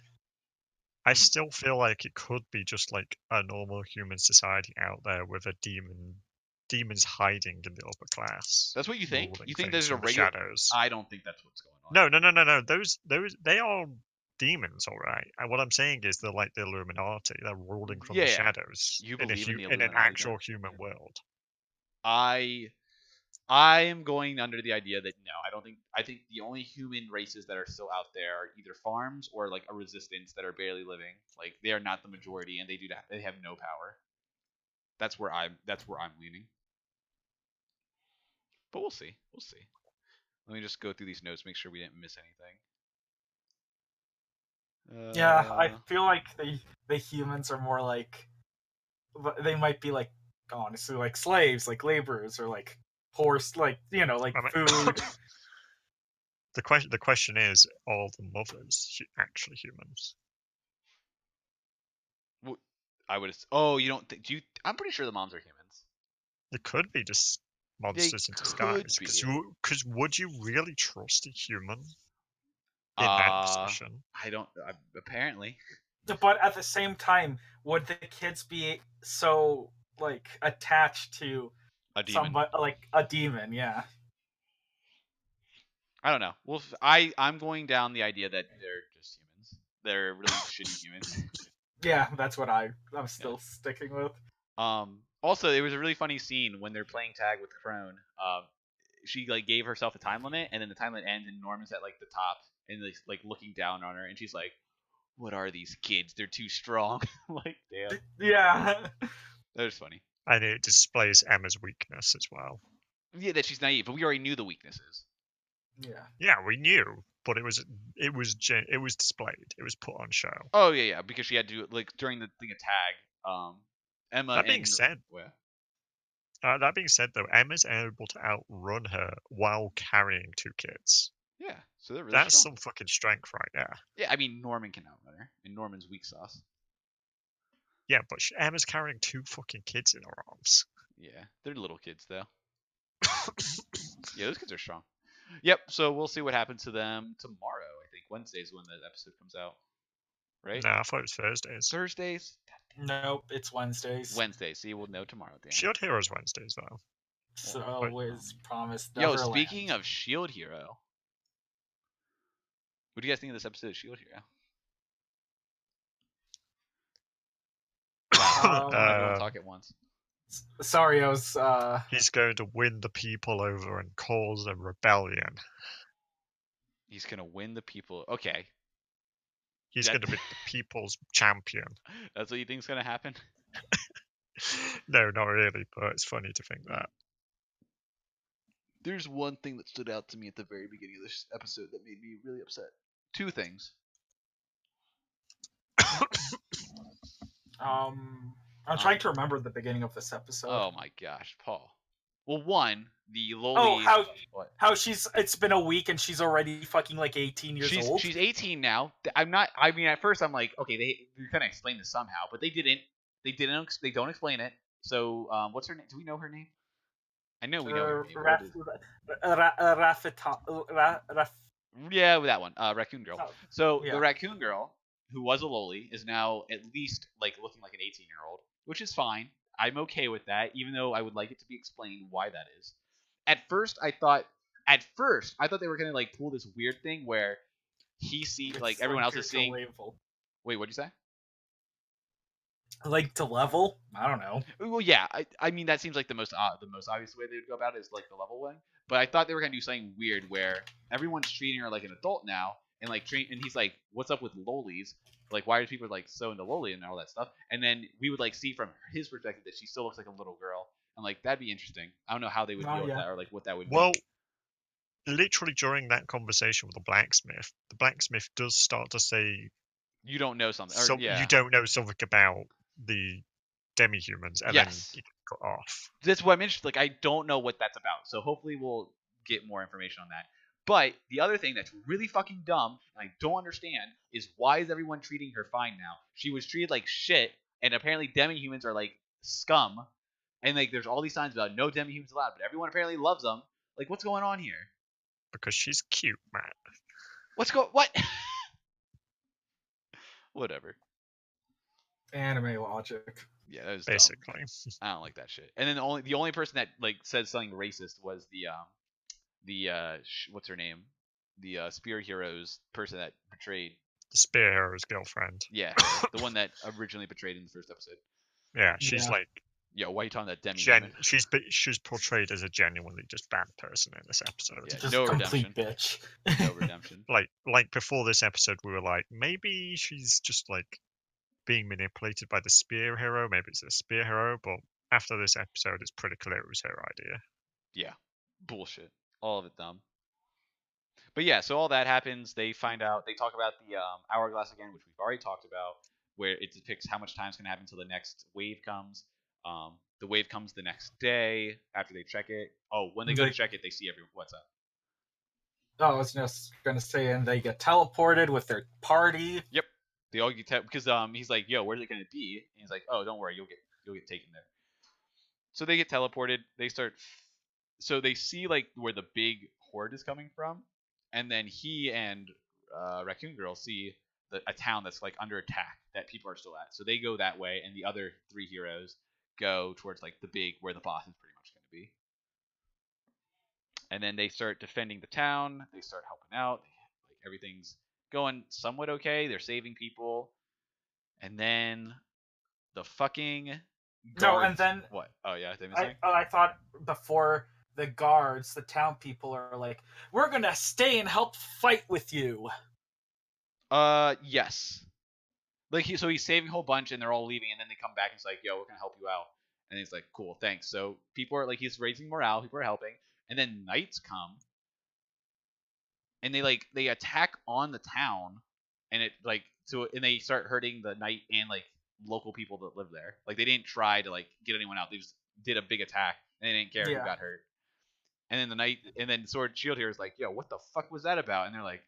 I still feel like it could be just like a normal human society out there with a demons hiding in the upper class. That's what you think? ruling You think things there's a from the regular? shadows? I don't think that's what's going on. No. Those they are demons, all right. And what I'm saying is they're like the Illuminati. They're ruling from the shadows You in believe in the in an Illuminati, actual then? human world. I am going under the idea that no, I don't think. I think the only human races that are still out there are either farms or like a resistance that are barely living. Like they are not the majority, and they have no power. That's where I'm leaning. But we'll see. We'll see. Let me just go through these notes, make sure we didn't miss anything. Yeah, I feel like the humans are more like they might be like honestly like slaves, like laborers, or like horse, like like food. The question is, are the mothers actually humans? I would. Oh, you don't think? Do you? I'm pretty sure the moms are humans. It could be just monsters in disguise. Because would you really trust a human in that position? I don't. Apparently. But at the same time, would the kids be so like attached to a demon? Somebody, like a demon? Yeah. I don't know. Well, I'm going down the idea that they're just humans. They're really shitty humans. Yeah, that's what I'm still sticking with. Also, it was a really funny scene when they're playing tag with Crone. She like gave herself a time limit, and then the time limit ends, and Norman's at like the top, and like looking down on her, and she's like, "What are these kids? They're too strong." Like, damn. Yeah. That was funny. And it displays Emma's weakness as well. Yeah, that she's naive, but we already knew the weaknesses. Yeah. Yeah, we knew, but it was displayed. It was put on show. Oh yeah, because she had to like during the thing of tag. Emma. That being said, though, Emma's able to outrun her while carrying 2 kids. Yeah, so they're really That's strong. some fucking strength right there. Yeah, I mean Norman can outrun her, and Norman's weak sauce. Yeah, but Emma's carrying 2 fucking kids in her arms. Yeah, they're little kids though. Yeah, those kids are strong. Yep. So we'll see what happens to them tomorrow. I think Wednesday's when the episode comes out. Right? No, I thought it was Thursdays. Thursdays? Nope, it's Wednesdays. Wednesdays. See, we'll know tomorrow. Dan. Shield Hero's Wednesdays though. So is promised. Yo, speaking of Shield Hero, what do you guys think of this episode of Shield Hero? Everyone talk at once. Sorry, I was. He's going to win the people over and cause a rebellion. He's gonna win the people. Okay. He's going to be the people's champion. That's what you think's gonna happen? No, not really, but it's funny to think that. There's one thing that stood out to me at the very beginning of this episode that made me really upset. 2 things. I'm trying to remember the beginning of this episode. Oh my gosh, Paul. Well, one, the lowly. Oh, how it's been a week and she's already fucking like 18 years old. She's 18 now. I'm not. I mean, at first I'm like, okay, they kind of explained this somehow, but they didn't. They don't explain it. So, what's her name? Do we know her name? I know we know her name. Yeah, that one. Raccoon Girl. Oh, so yeah. The Raccoon Girl, who was a loli, is now at least like looking like an 18-year-old, which is fine. I'm okay with that, even though I would like it to be explained why that is. At first, I thought they were gonna like pull this weird thing where he sees like everyone else is seeing. Wait, what'd you say? Like to level? I don't know. Well, yeah. I mean, that seems like the most obvious way they would go about it is like the level one. But I thought they were gonna do something weird where everyone's treating her like an adult now, and like and he's like, "What's up with lolis? Like, why are people like so into loli and all that stuff?" And then we would like see from his perspective that she still looks like a little girl, and like that'd be interesting. I don't know how they would deal with that or like what that would be. Well, literally during that conversation with the blacksmith does start to say, "You don't know something." So you don't know something about the demi-humans, and then you cut off. That's what I'm interested. Like, I don't know what that's about, so hopefully we'll get more information on that. But the other thing that's really fucking dumb, and I don't understand, is why is everyone treating her fine now? She was treated like shit, and apparently demi-humans are like scum, and like there's all these signs about no demi-humans allowed, but everyone apparently loves them. Like, what's going on here? Because she's cute, Matt. What? Whatever. Anime logic. Yeah, that was Basically. dumb. I don't like that shit. And then the only person that like said something racist was what's her name? The Spear Heroes person that betrayed. The Spear Hero's girlfriend. Yeah, the one that originally betrayed in the first episode. Yeah, she's like. Yo, why are you talking about demi-human? She's portrayed as a genuinely just bad person in this episode. Yeah, Just no a complete redemption. bitch. No redemption. Like before this episode, we were like, maybe she's just like being manipulated by the Spear Hero. Maybe it's a Spear Hero, but after this episode, it's pretty clear it was her idea. Yeah, bullshit. All of it dumb. But yeah, so all that happens. They find out. They talk about the hourglass again, which we've already talked about, where it depicts how much time's gonna happen until the next wave comes. The wave comes the next day after they check it. Oh, when they go to check it, they see everyone. What's up? Oh, I was just gonna say, and they get teleported with their party. Yep, they all get because he's like, "Yo, where's it gonna be?" And he's like, "Oh, don't worry, you'll get taken there." So they get teleported. They start. So they see like where the big horde is coming from, and then he and Raccoon Girl see a town that's like under attack that people are still at. So they go that way, and the other three heroes go towards like the big where the boss is pretty much going to be. And then they start defending the town. They start helping out. Like everything's going somewhat okay. They're saving people, and then the fucking guards... No, and then what? Oh yeah, I thought before the guards, the town people are like, "We're gonna stay and help fight with you." Yes. Like he's saving a whole bunch, and they're all leaving, and then they come back and he's like, "Yo, we're gonna help you out." And he's like, "Cool, thanks." So people are like, he's raising morale. People are helping, and then knights come, and they attack on the town, and and they start hurting the knight and like local people that live there. Like they didn't try to like get anyone out. They just did a big attack, and they didn't care who got hurt. And then the knight, and then Sword Shield here is like, "Yo, what the fuck was that about?" And they're like,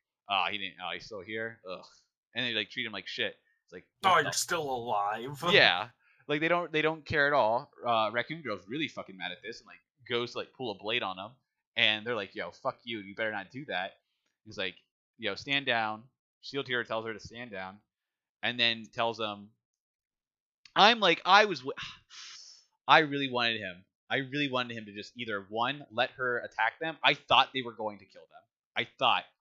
he's still here." Ugh. And they like treat him like shit. It's like, "Oh, you're still alive." Yeah, like they don't care at all. Raccoon Girl's really fucking mad at this and like goes to like pull a blade on him, and they're like, "Yo, fuck you! You better not do that." He's like, "Yo, stand down." Shield Hero tells her to stand down, and then tells him, I really wanted him. I really wanted him to just either one, let her attack them. I thought they were going to kill them.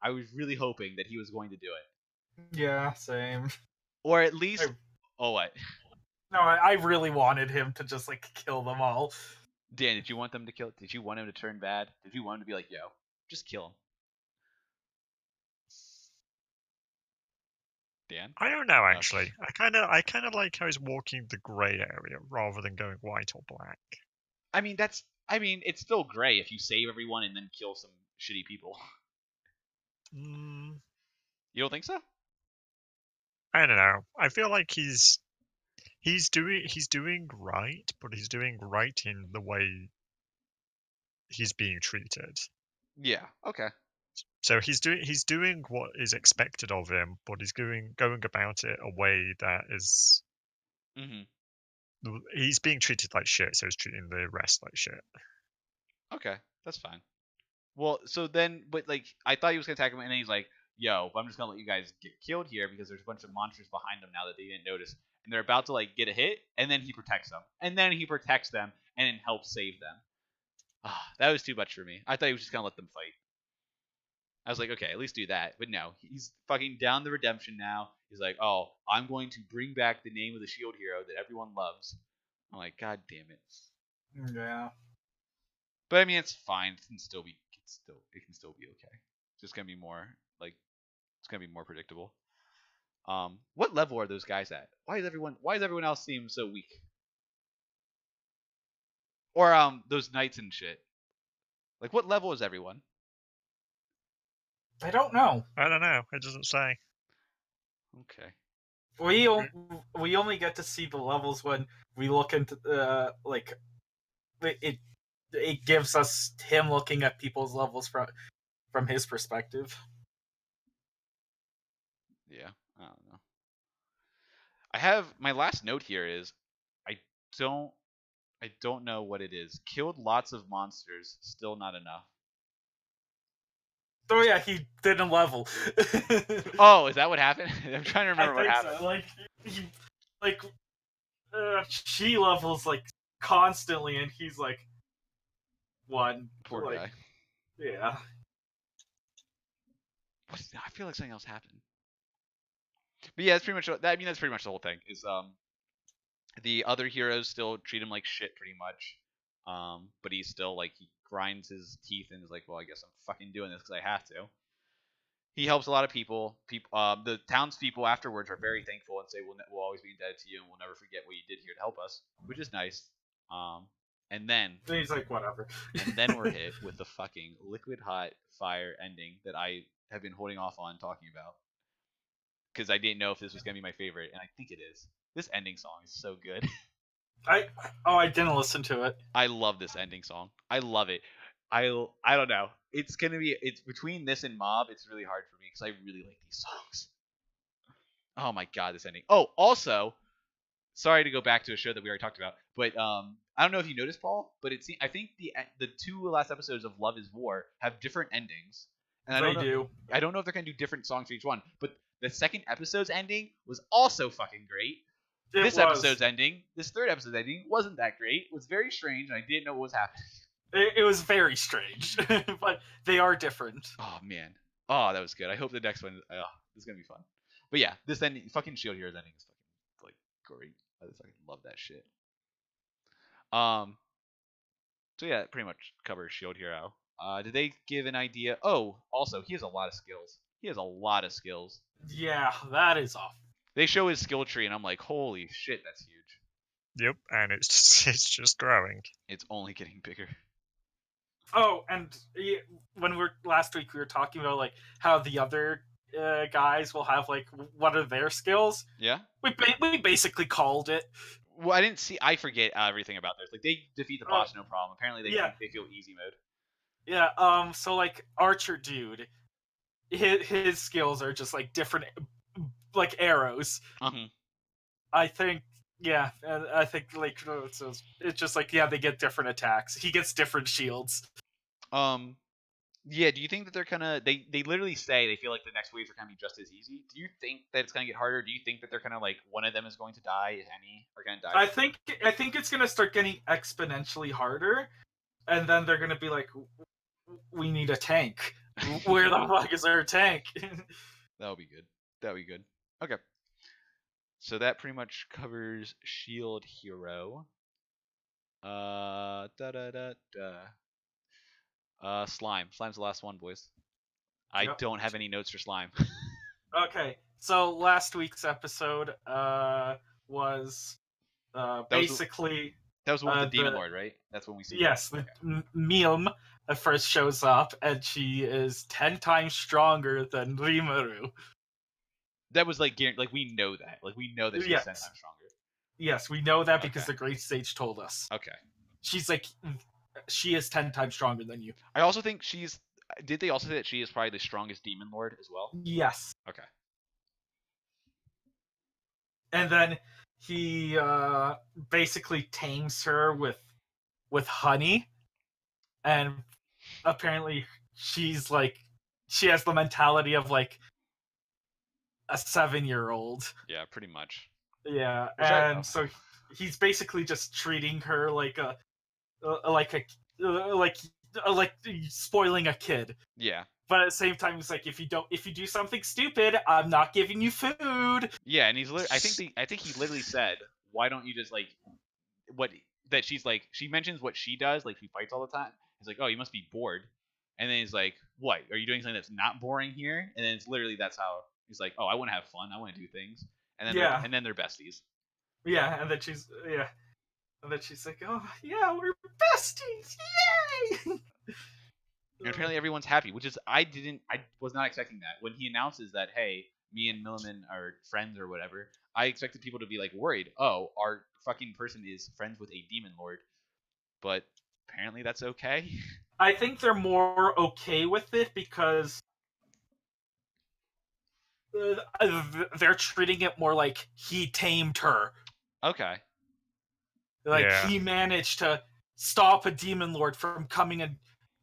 I was really hoping that he was going to do it. Yeah, same. Or at least, what? No, I really wanted him to just like kill them all. Dan, did you want them to kill? Did you want him to turn bad? Did you want him to be like, "Yo, just kill him"? Dan? I don't know actually. Okay. I kind of like how he's walking the gray area rather than going white or black. I mean, it's still gray if you save everyone and then kill some shitty people. You don't think so? I don't know. I feel like he's doing right, but he's doing right in the way he's being treated. Yeah. Okay. So he's doing what is expected of him, but he's going about it a way that is. He's being treated like shit, so he's treating the rest like shit. Okay, that's fine. Well, so then, but like, I thought he was gonna attack him, and then he's like, "Yo, I'm just gonna let you guys get killed here because there's a bunch of monsters behind them now that they didn't notice, and they're about to like get a hit, and then he protects them, and then helps save them." That was too much for me. I thought he was just gonna let them fight. I was like, okay, at least do that. But no, he's fucking down the redemption now. He's like, "Oh, I'm going to bring back the name of the Shield Hero that everyone loves." I'm like, God damn it. Yeah. But I mean, it's fine. It can still be okay. It's just gonna be more like, it's gonna be more predictable. What level are those guys at? Why does everyone else seem so weak? Or those knights and shit. Like, what level is everyone? I don't know. It doesn't say. Okay. We only get to see the levels when we look into it gives us him looking at people's levels from his perspective. Yeah, I don't know. I have my last note here is I don't I don't know what it is. Killed lots of monsters. Still not enough. Oh yeah, he didn't level. Oh, is that what happened? I'm trying to I remember what think happened. so. He, like, she levels like constantly, and he's like one. Poor Like, guy. yeah. I feel like something else happened. But yeah, that's pretty much. I mean, that's pretty much the whole thing. Is the other heroes still treat him like shit, pretty much. But he's still like he grinds his teeth and is like, well, I guess I'm fucking doing this because I have to. He helps a lot of people. The townspeople afterwards are very thankful and say, "We'll always be indebted to you, and we'll never forget what you did here to help us," which is nice. And then And he's like, whatever. and then we're hit with the fucking liquid hot fire ending that I have been holding off on talking about because I didn't know if this was gonna be my favorite, and I think it is. This ending song is so good. I didn't listen to it. I love this ending song. I love it. I don't know. It's between this and Mob. It's really hard for me because I really like these songs. Oh my god, this ending. Oh, also, sorry to go back to a show that we already talked about, but I don't know if you noticed, Paul, but I think the two last episodes of Love Is War have different endings, and I don't know if they're gonna do different songs for each one, but the second episode's ending was also fucking great. This episode's ending, this third episode's ending, wasn't that great. It was very strange, and I didn't know what was happening. It was very strange, but they are different. Oh man, oh that was good. I hope the next one, is gonna be fun. But yeah, this ending, fucking Shield Heroes ending is fucking like great. I just fucking love that shit. So yeah, it pretty much covers Shield Hero. Did they give an idea? Oh, also he has a lot of skills. He has a lot of skills. Yeah, that is awful. They show his skill tree, and I'm like, holy shit, that's huge. Yep, and it's just growing. It's only getting bigger. Oh, and when last week we were talking about like how the other guys will have like what are their skills? Yeah. We basically called it. Well, I didn't see. I forget everything about this. Like they defeat the boss no problem. Apparently they feel easy mode. Yeah. So like Archer dude, his skills are just like different, like arrows. I think. Yeah, I think like so it's just like they get different attacks. He gets different shields. Yeah. Do you think that they're gonna? They literally say they feel like the next waves are gonna be just as easy. Do you think that it's gonna get harder? Do you think that they're gonna like one of them is going to die? If any are gonna die? I think it's gonna start getting exponentially harder, and then they're gonna be like, we need a tank. Where the fuck is our tank? That would be good. That would be good. Okay. So that pretty much covers Shield Hero. Slime. Slime's the last one, boys. I don't have any notes for Slime. Okay, so last week's episode was basically that was one with the Demon Lord, right? That's when we see. Yes, Mium first shows up, and she is 10 times stronger than Rimuru. That was like we know that. Like we know that she's 10 times stronger. Yes, we know that because the Great Sage told us. Okay. She's like, she is 10 times stronger than you. I also think she's. Did they also say that she is probably the strongest Demon Lord as well? Yes. Okay. And then he basically tames her with honey, and apparently she's like, she has the mentality of like a 7-year-old. Yeah, pretty much. Yeah, and so he's basically just treating her like spoiling a kid. Yeah. But at the same time, he's like, if you do something stupid, I'm not giving you food. Yeah, and I think he literally said, why don't you just like she's like, she mentions what she does, like she fights all the time. He's like, oh, you must be bored. And then he's like, what? Are you doing something that's not boring here? And then it's literally that's how he's like, oh, I want to have fun. I want to do things. And then they're besties. Yeah, and then she's like, oh yeah, we're besties, yay! And apparently everyone's happy, which is I was not expecting that. When he announces that, hey, me and Milliman are friends or whatever, I expected people to be like worried. Oh, our fucking person is friends with a demon lord. But apparently that's okay. I think they're more okay with it because they're treating it more like he tamed her. Okay. Like Yeah. he managed to stop a demon lord from coming and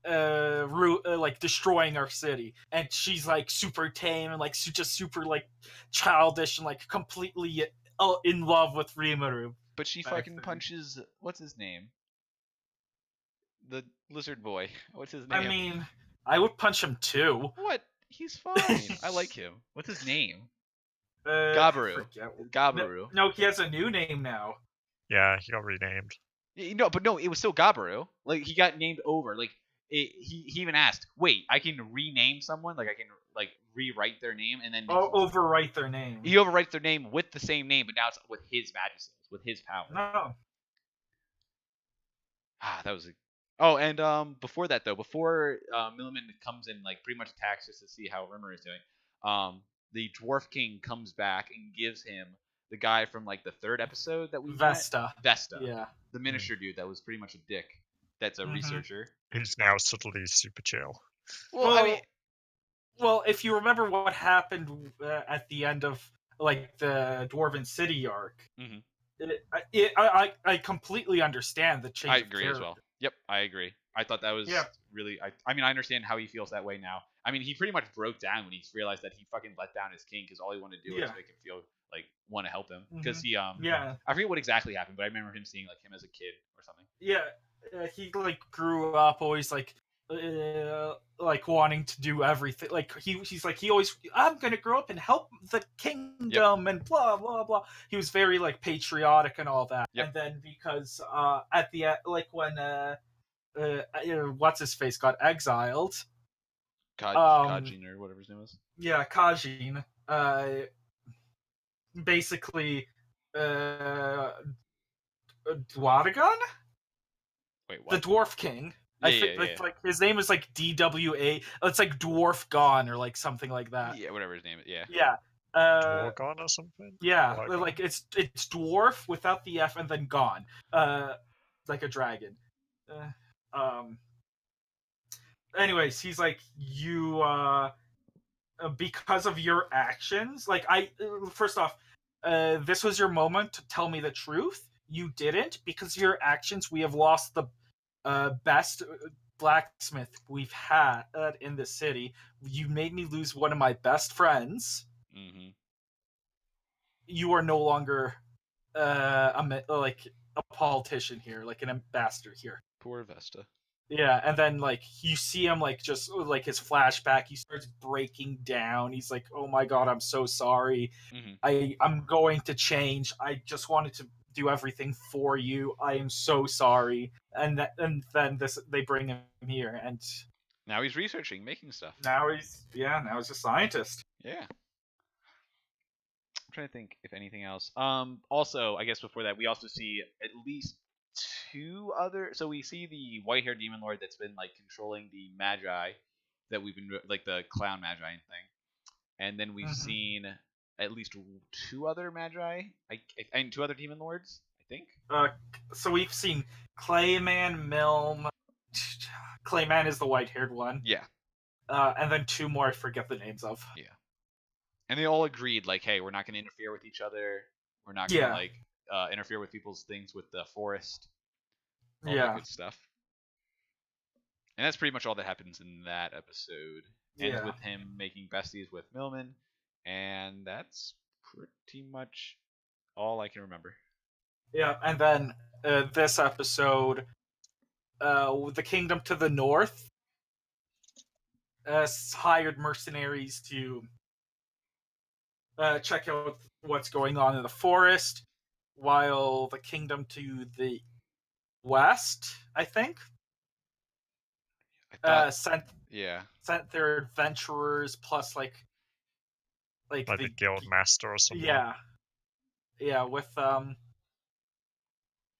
like destroying our city, and she's like super tame and like just super like childish and like completely in love with Rimuru. But she Back fucking then. punches. What's his name? The lizard boy. What's his I name? mean, I would punch him too. What? He's fine. I like him. What's his name? I Gabaru. forget. Gabaru. No, he has a new name now. Yeah, he got renamed. No, but no, it was still Gabaru. Like he got named over. Like he even asked, "Wait, I can rename someone? Like I can like rewrite their name and then Overwrite their name. he overwrites their name with the same name, but now it's with his majesty, with his power." No. Ah, that was a. Oh, and before that though, before Milliman comes in, like pretty much attacks just to see how Rimmer is doing. The Dwarf King comes back and gives him the guy from like the third episode that we Vesta. Vesta, Yeah. the minister dude that was pretty much a dick. That's a Mhm. researcher. Who's now subtly super chill. Well, I mean, Well, if you remember what happened at the end of like the Dwarven City arc, Mhm. I completely understand the change. I of agree as character. well. Yep, I agree. I thought that was Yeah. really. I mean, I understand how he feels that way now. I mean, he pretty much broke down when he realized that he fucking let down his king because all he wanted to do was Yeah. make him feel like want to help him because he Yeah, I forget what exactly happened, but I remember him seeing like him as a kid or something. yeah. He like grew up always like wanting to do everything. Like he's like he always I'm gonna grow up and help the kingdom and blah blah blah. He was very like patriotic and all that. Yep. And then because at the end, like when what's his face got exiled. Kajin or whatever his name was. Yeah, Kajin. Basically, Dwaragon, Wait, the what? Dwarf King. Yeah, I think yeah. like his name is like DWA. It's like Dwarf Gone or like something like that. Yeah, whatever his name is. Yeah. Yeah. Dwargon or something? Yeah, Dwargon? like it's dwarf without the F and then gone. Like a dragon. Anyways, he's like you because of your actions. Like first off, this was your moment to tell me the truth. You didn't because of your actions. We have lost the best blacksmith we've had in the city. You made me lose one of my best friends. Mm-hmm. You are no longer like a politician here, like an ambassador here. Poor Vesta. Yeah, and then like you see him like just like his flashback, he starts breaking down. He's like, "Oh my god, I'm so sorry. Mm-hmm. I'm going to change. I just wanted to do everything for you. I am so sorry." And then they bring him here, and Now he's researching, making stuff. now he's a scientist. Yeah. I'm trying to think if anything else. Also, I guess before that, we also see at least two other. So we see the white-haired demon lord that's been like controlling the magi that we've been like the clown magi thing, and then we've seen at least two other magi, and two other demon lords, I think. So we've seen Clayman, Milm. Clayman is the white-haired one. Yeah. And then two more I forget the names of. Yeah. And they all agreed, like, hey, we're not going to interfere with each other. We're not going to like interfere with people's things with the forest. All that good stuff. And that's pretty much all that happens in that episode. Ends with him making besties with Millman, and that's pretty much all I can remember. Yeah, and then this episode, the kingdom to the north hired mercenaries to check out what's going on in the forest, while the kingdom to the west, I think, sent their adventurers plus like the guild master or something. Yeah, with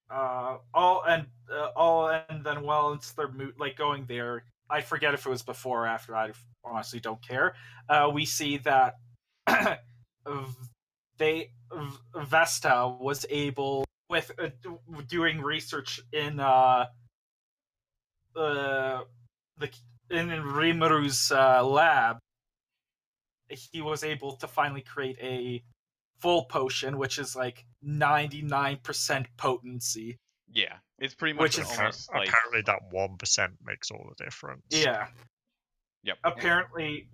all and then while it's their like going there, I forget if it was before or after. I honestly don't care. We see that Vesta was able with doing research in in Rimuru's lab. He was able to finally create a full potion, which is like 99% potency. Yeah, it's pretty much Which is almost like apparently that 1% makes all the difference. yeah. Yep. Apparently,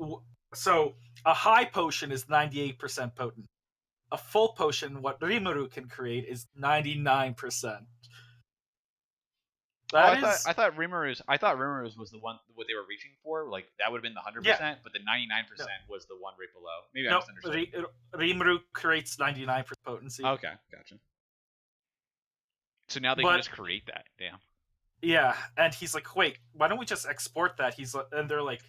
so a high potion is 98% potent. A full potion, what Rimuru can create, is 99%. I thought Rimmer's was the one what they were reaching for. Like that would have been the 100%, but the 99% was the one right below. Maybe I misunderstood. Rimuru creates 99% potency. Okay, gotcha. So now they can just create that. Damn. Yeah, and he's like, wait, why don't we just export that? And they're like,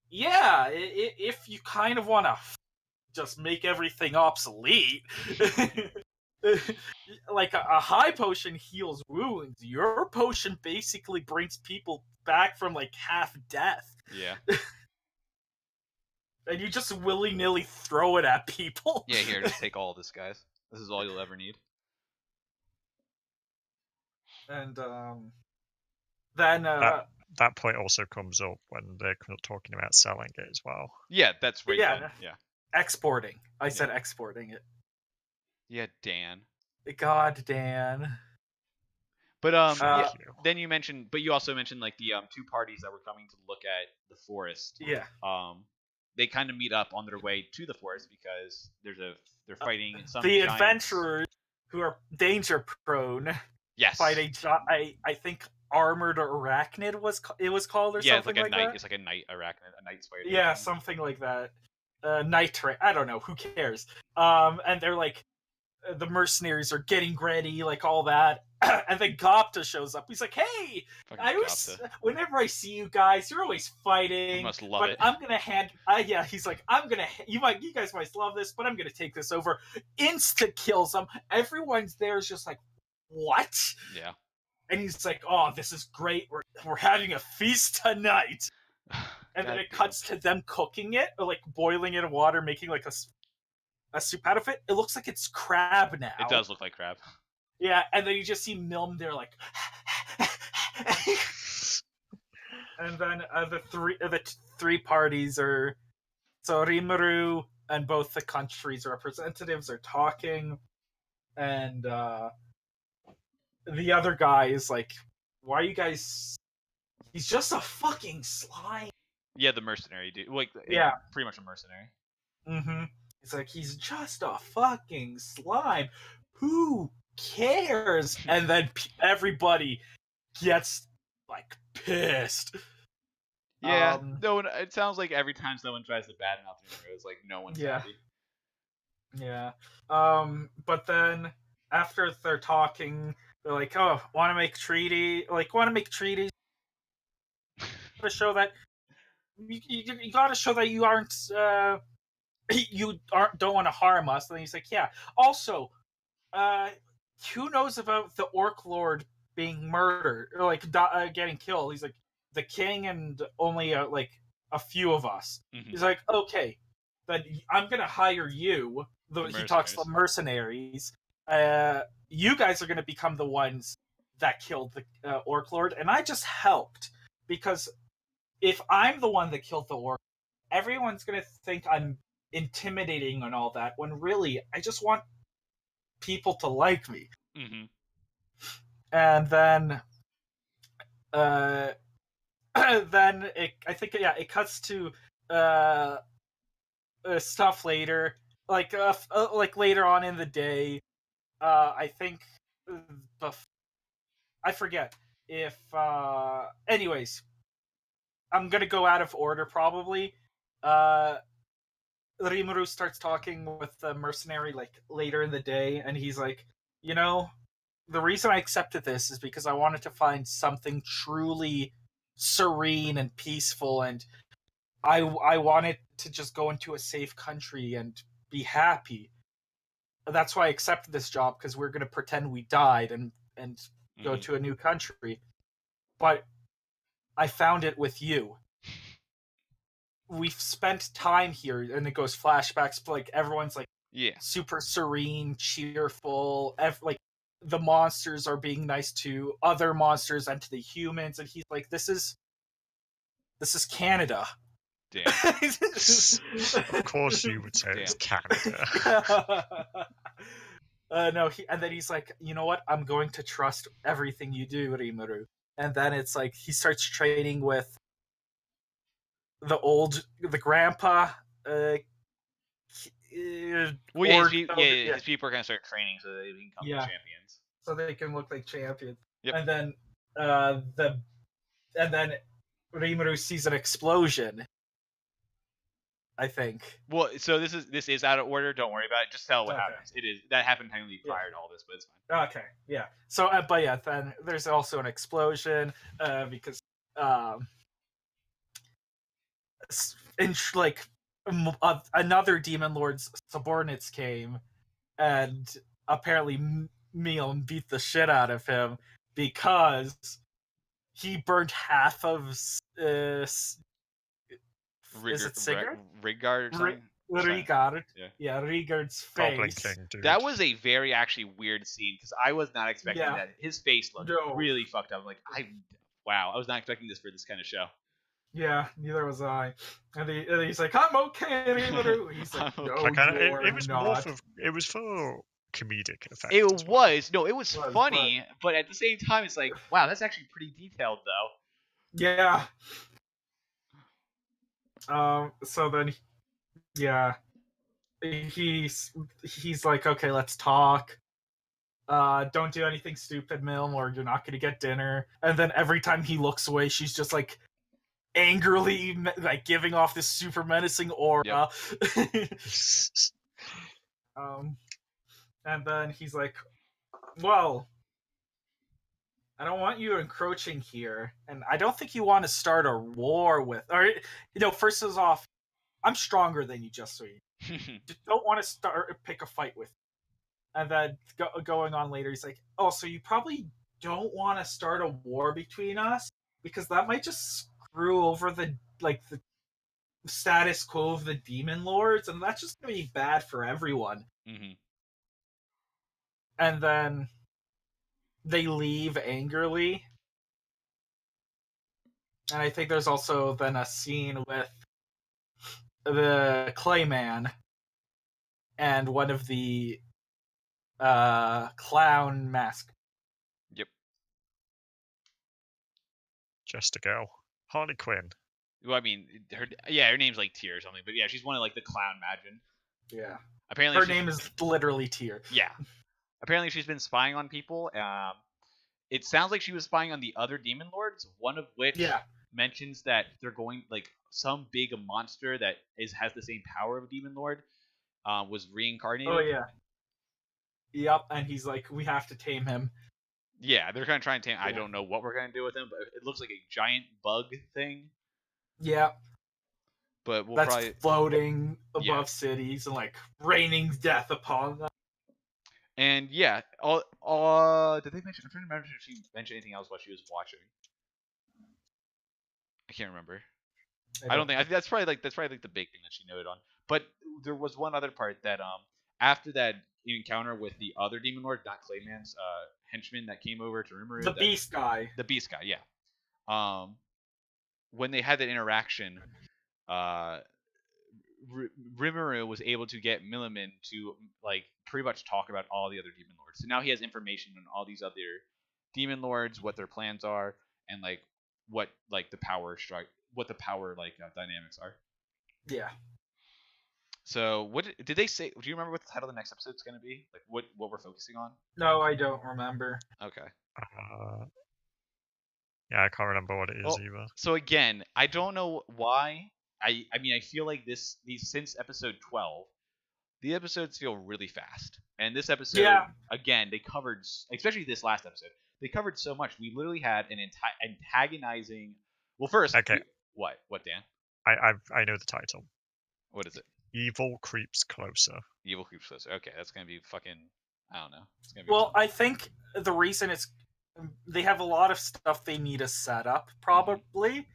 yeah, if you kind of want to just make everything obsolete, like a high potion heals wounds. Your potion basically brings people back from like half death. Yeah. And you just willy-nilly throw it at people. Yeah, here, just take all of this, guys. This is all you'll ever need. And then that point also comes up when they're talking about selling it as well. Yeah, that's right. Yeah, then. Yeah. Exporting. I said exporting it. Yeah, Dan. God, Dan. But then you also mentioned like the two parties that were coming to look at the forest. Yeah. They kind of meet up on their way to the forest because they're fighting some the giants. Adventurers who are danger prone. Yes. Fight I think armored arachnid was called or something like that. It's like a night arachnid, a night spider. Yeah, something like that. Night I don't know. Who cares? And they're like, the mercenaries are getting ready, like all that. And then Gopta shows up. He's like, "Hey, whenever I see you guys, you're always fighting. You must love it. I'm gonna he's like, you guys might love this, but I'm gonna take this over." Insta kills them. Everyone's there is just like, what? Yeah. And he's like, "Oh, this is great. We're having a feast tonight." And then it cuts to them cooking it, or like boiling it in water, making like a soup out of it. It looks like it's crab now. It does look like crab. Yeah, and then you just see Milm there like and then the three parties are, so Rimuru and both the countries' representatives are talking, and the other guy is like, "Why are you guys? He's just a fucking slime." Yeah, the mercenary dude. Like, yeah, pretty much a mercenary. Mm-hmm. He's like, he's just a fucking slime. Who cares? And then everybody gets like pissed. Yeah, no one. It sounds like every time someone tries to badmouth him, it's like no one's happy. Yeah. But then after they're talking, they're like, "Oh, want to make treaties to show that you got to show that you aren't." Don't want to harm us. And he's like, yeah. Also, who knows about the Orc Lord being murdered or like getting killed? He's like, the king and only like a few of us. Mm-hmm. He's like, okay, then I'm gonna hire you. He talks to the mercenaries. You guys are gonna become the ones that killed the Orc Lord, and I just helped because if I'm the one that killed the Orc, everyone's gonna think I'm intimidating and all that, when really I just want people to like me. Mm-hmm. And then it cuts to stuff later, like later on in the day. I think I forget if anyways, I'm gonna go out of order probably. Rimuru starts talking with the mercenary like later in the day, and he's like, the reason I accepted this is because I wanted to find something truly serene and peaceful, and I wanted to just go into a safe country and be happy. That's why I accepted this job, because we're going to pretend we died and go to a new country. But I found it with you. We've spent time here, and it goes flashbacks, but like everyone's like super serene, cheerful. Like the monsters are being nice to other monsters and to the humans, and he's like, "This is Canada." Damn. Of course, you would say it's Canada. No, and then he's like, you know what? I'm going to trust everything you do, Rimuru. And then it's like he starts training with the grandpa. Well, yeah, yeah, his people are gonna start training so that they can become Yeah. champions. so they can look like champions. Yep. And then and then Rimuru sees an explosion. I think. Well, so this is out of order. Don't worry about it. Just tell what Okay. happens. It is that happened technically prior to all this, but it's fine. Okay, yeah. So, but yeah, then there's also an explosion because like another demon lord's subordinates came and apparently Meal beat the shit out of him because he burned half of is it Sigurd? Rigard or something? Rigard. Yeah. Rigard's Goblin face. King, dude. That was a very actually weird scene because I was not expecting Yeah. that. His face looked No. really fucked up. Like wow, I was not expecting this for this kind of show. Yeah, neither was I. And he's like, I'm okay, Rimuru. He's like, no, Like, you're it was not. more for it was for comedic effect. It as well. was no, it was funny, but at the same time, it's like wow, that's actually pretty detailed though. Yeah. So then, yeah, he's like, okay, let's talk. Don't do anything stupid, Milm, or you're not gonna get dinner. And then every time he looks away, she's just like angrily like giving off this super menacing aura. Yep. And then he's like, well, I don't want you encroaching here, and I don't think you want to start a war with, or first off, I'm stronger than you, just so you don't want to pick a fight with. And then going on later, he's like, oh, so you probably don't want to start a war between us because that might just screw over the status quo of the demon lords, and that's just gonna be bad for everyone. Mm-hmm. And then they leave angrily. And I think there's also then a scene with the Clayman and one of the clown mask. Yep. Just a girl. Harley Quinn. Well, I mean, her name's like Tyr or something, but yeah, she's one of like the clown Magin. Yeah. Apparently, her name is literally Tyr. Yeah. Apparently, she's been spying on people. It sounds like she was spying on the other demon lords, one of which mentions that they're going like some big monster that has the same power of a demon lord was reincarnated. Oh yeah. Yep, and he's like, we have to tame him. Yeah, they're gonna try and tame. Yeah. I don't know what we're gonna do with him, but it looks like a giant bug thing. Yeah. But we'll that's probably floating above cities and like raining death upon them. And yeah, did they mention? I'm trying to remember if she mentioned anything else while she was watching. I can't remember. I don't think. I think that's probably like the big thing that she noted on. But there was one other part that after that encounter with the other demon lord, not Clayman's henchman that came over to Rimuru. The beast guy. The beast guy, yeah. When they had that interaction, Rimuru was able to get Milliman to like pretty much talk about all the other demon lords. So now he has information on all these other demon lords, what their plans are, and like what like the power dynamics are. Yeah. So what did they say? Do you remember what the title of the next episode is going to be? Like what we're focusing on? No, I don't remember. Okay. Yeah, I can't remember what it is either. So again, I don't know why. I mean, I feel like these since episode 12, the episodes feel really fast. And this episode, again, they covered, especially this last episode, they covered so much. We literally had an antagonizing. Well, first, okay. What, Dan? I know the title. What is it? Evil Creeps Closer. Evil Creeps Closer. Okay, that's gonna be fucking. I don't know. It's gonna be well, I think the reason it's they have a lot of stuff they need to set up, probably.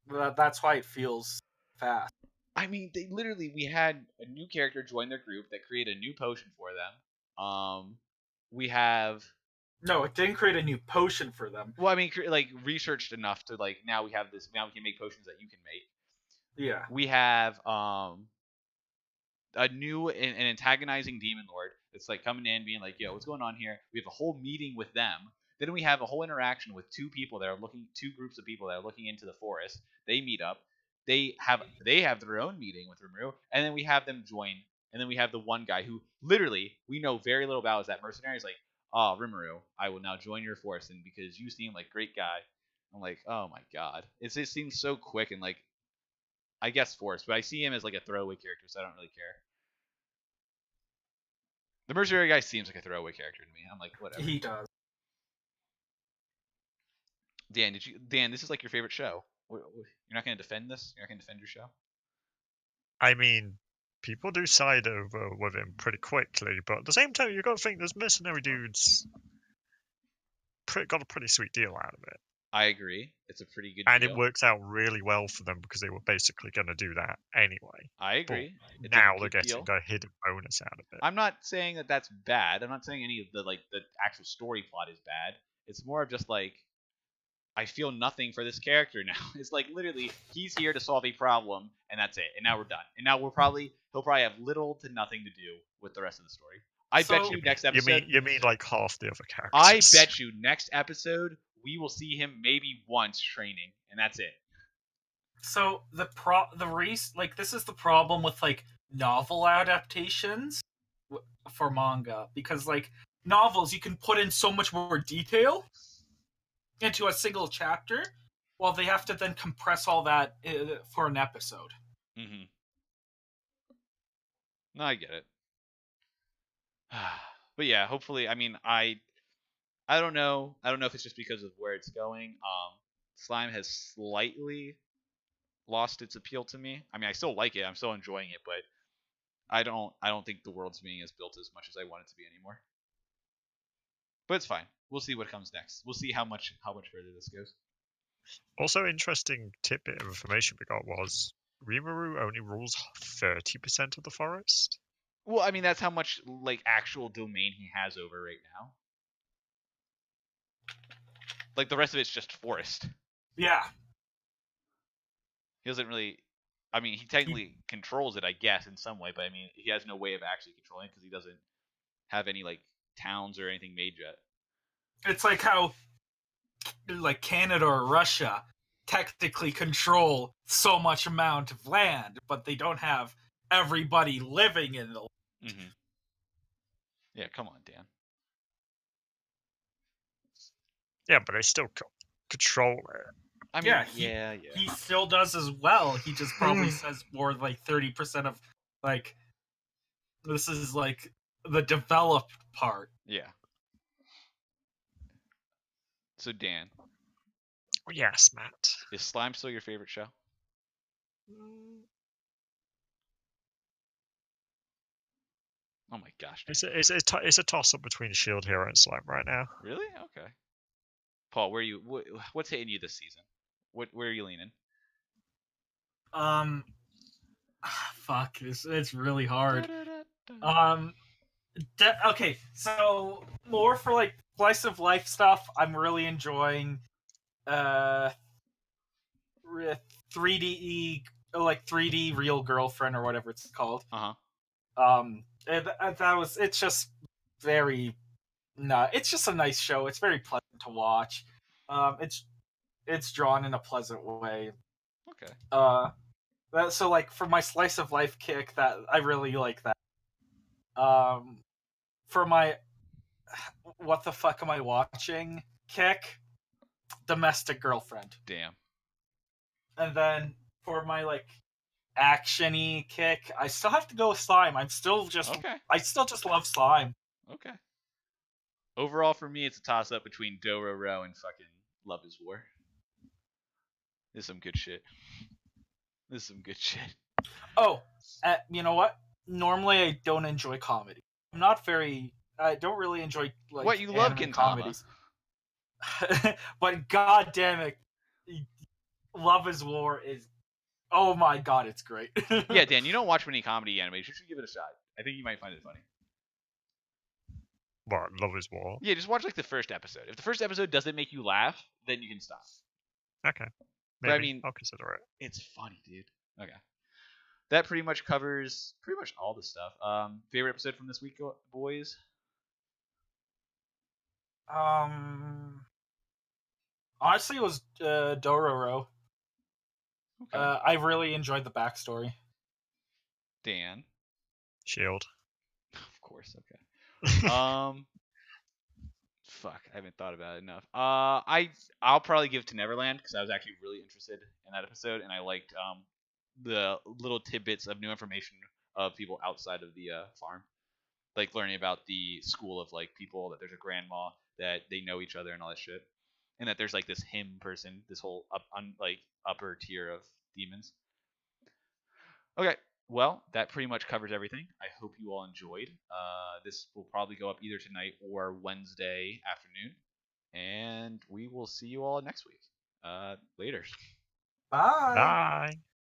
That's why it feels fast. I mean, we had a new character join their group that created a new potion for them. We have. No, it didn't create a new potion for them. Well, I mean, like researched enough to like now we have this. Now we can make potions that you can make. Yeah. We have a new and antagonizing demon lord that's like coming in, being like, "Yo, what's going on here?" We have a whole meeting with them. Then we have a whole interaction with two groups of people that are looking into the forest. They meet up. They have their own meeting with Rimuru, and then we have them join. And then we have the one guy who literally we know very little about, is that mercenary. Is like, "Oh, Rimuru, I will now join your force, and because you seem like a great guy." I'm like, "Oh my god!" It seems so quick and like, I guess forced, but I see him as like a throwaway character, so I don't really care. The mercenary guy seems like a throwaway character to me. I'm like, whatever. He does. Dan, this is like your favorite show. You're not going to defend this? You're not going to defend your show? I mean, people do side over with him pretty quickly, but at the same time, you got to think those mercenary dudes got a pretty sweet deal out of it. I agree. It's a pretty good and deal. it works out really well for them because they were basically going to do that anyway. I agree. Now they're getting a hidden bonus out of it. I'm not saying that that's bad. I'm not saying any of the actual story plot is bad. It's more of just like, I feel nothing for this character now. It's like literally he's here to solve a problem and that's it. And now we're done. And now he'll probably have little to nothing to do with the rest of the story. I bet you next episode. You mean like half the other characters? I bet you next episode we will see him maybe once training, and that's it. So this is the problem with like novel adaptations for manga, because like novels you can put in so much more detail into a single chapter, while they have to then compress all that for an episode. Mm-hmm. No, I get it. But yeah, hopefully, I mean, I don't know. I don't know if it's just because of where it's going. Slime has slightly lost its appeal to me. I mean, I still like it. I'm still enjoying it, but I don't think the world's being as built as much as I want it to be anymore. But it's fine. We'll see what comes next. We'll see how much further this goes. Also, interesting tidbit of information we got was Rimuru only rules 30% of the forest. Well, I mean, that's how much like actual domain he has over right now. Like the rest of it's just forest. Yeah. He doesn't really. I mean, he technically controls it, I guess, in some way, but I mean, he has no way of actually controlling it because he doesn't have any like towns or anything made yet. It's like how, like Canada or Russia technically control so much amount of land, but they don't have everybody living in the land. Mm-hmm. Yeah, come on, Dan. Yeah, but they still control it. I mean, yeah, he still does as well. He just probably says more like 30% of like this is like the developed part. Yeah. So Dan. Yes, Matt. Is Slime still your favorite show? Oh my gosh. It's a toss-up between Shield Hero and Slime right now. Really? Okay. Paul, what's hitting you this season? Where are you leaning? Fuck, it's really hard. Okay, so more for like slice of life stuff. I'm really enjoying 3D like 3D Real Girlfriend or whatever it's called. It's just very it's just a nice show. It's very pleasant to watch. It's drawn in a pleasant way. Okay. So like for my slice of life kick, that I really like that. For my what the fuck am I watching kick, Domestic Girlfriend. Damn. And then for my like action-y kick, I still have to go with Slime. I still just love Slime. Okay. Overall, for me, it's a toss-up between Dororo and fucking Love is War. This is some good shit. Oh, you know what? Normally, I don't enjoy comedy. I don't really enjoy like. What, you love Gintama? Comedies. But god damn it, Love is War is. Oh my god, it's great. Yeah, Dan, you don't watch many comedy animes. You should give it a shot. I think you might find it funny. What, Love is War? Yeah, just watch like the first episode. If the first episode doesn't make you laugh, then you can stop. Okay. Maybe. But I mean, I'll consider it. It's funny, dude. Okay. that pretty much covers pretty much all the stuff. Favorite episode from this week, boys? Honestly, it was Dororo. Okay. I really enjoyed the backstory. Dan. Shield. Of course. Okay. Fuck, I haven't thought about it enough. I'll probably give to Neverland because I was actually really interested in that episode, and I liked the little tidbits of new information of people outside of the farm, like learning about the school of like people, that there's a grandma, that they know each other and all that shit, and that there's like this him person, this whole like upper tier of demons. Okay, well, that pretty much covers everything. I hope you all enjoyed. This will probably go up either tonight or Wednesday afternoon, and we will see you all next week. Later. Bye. Bye.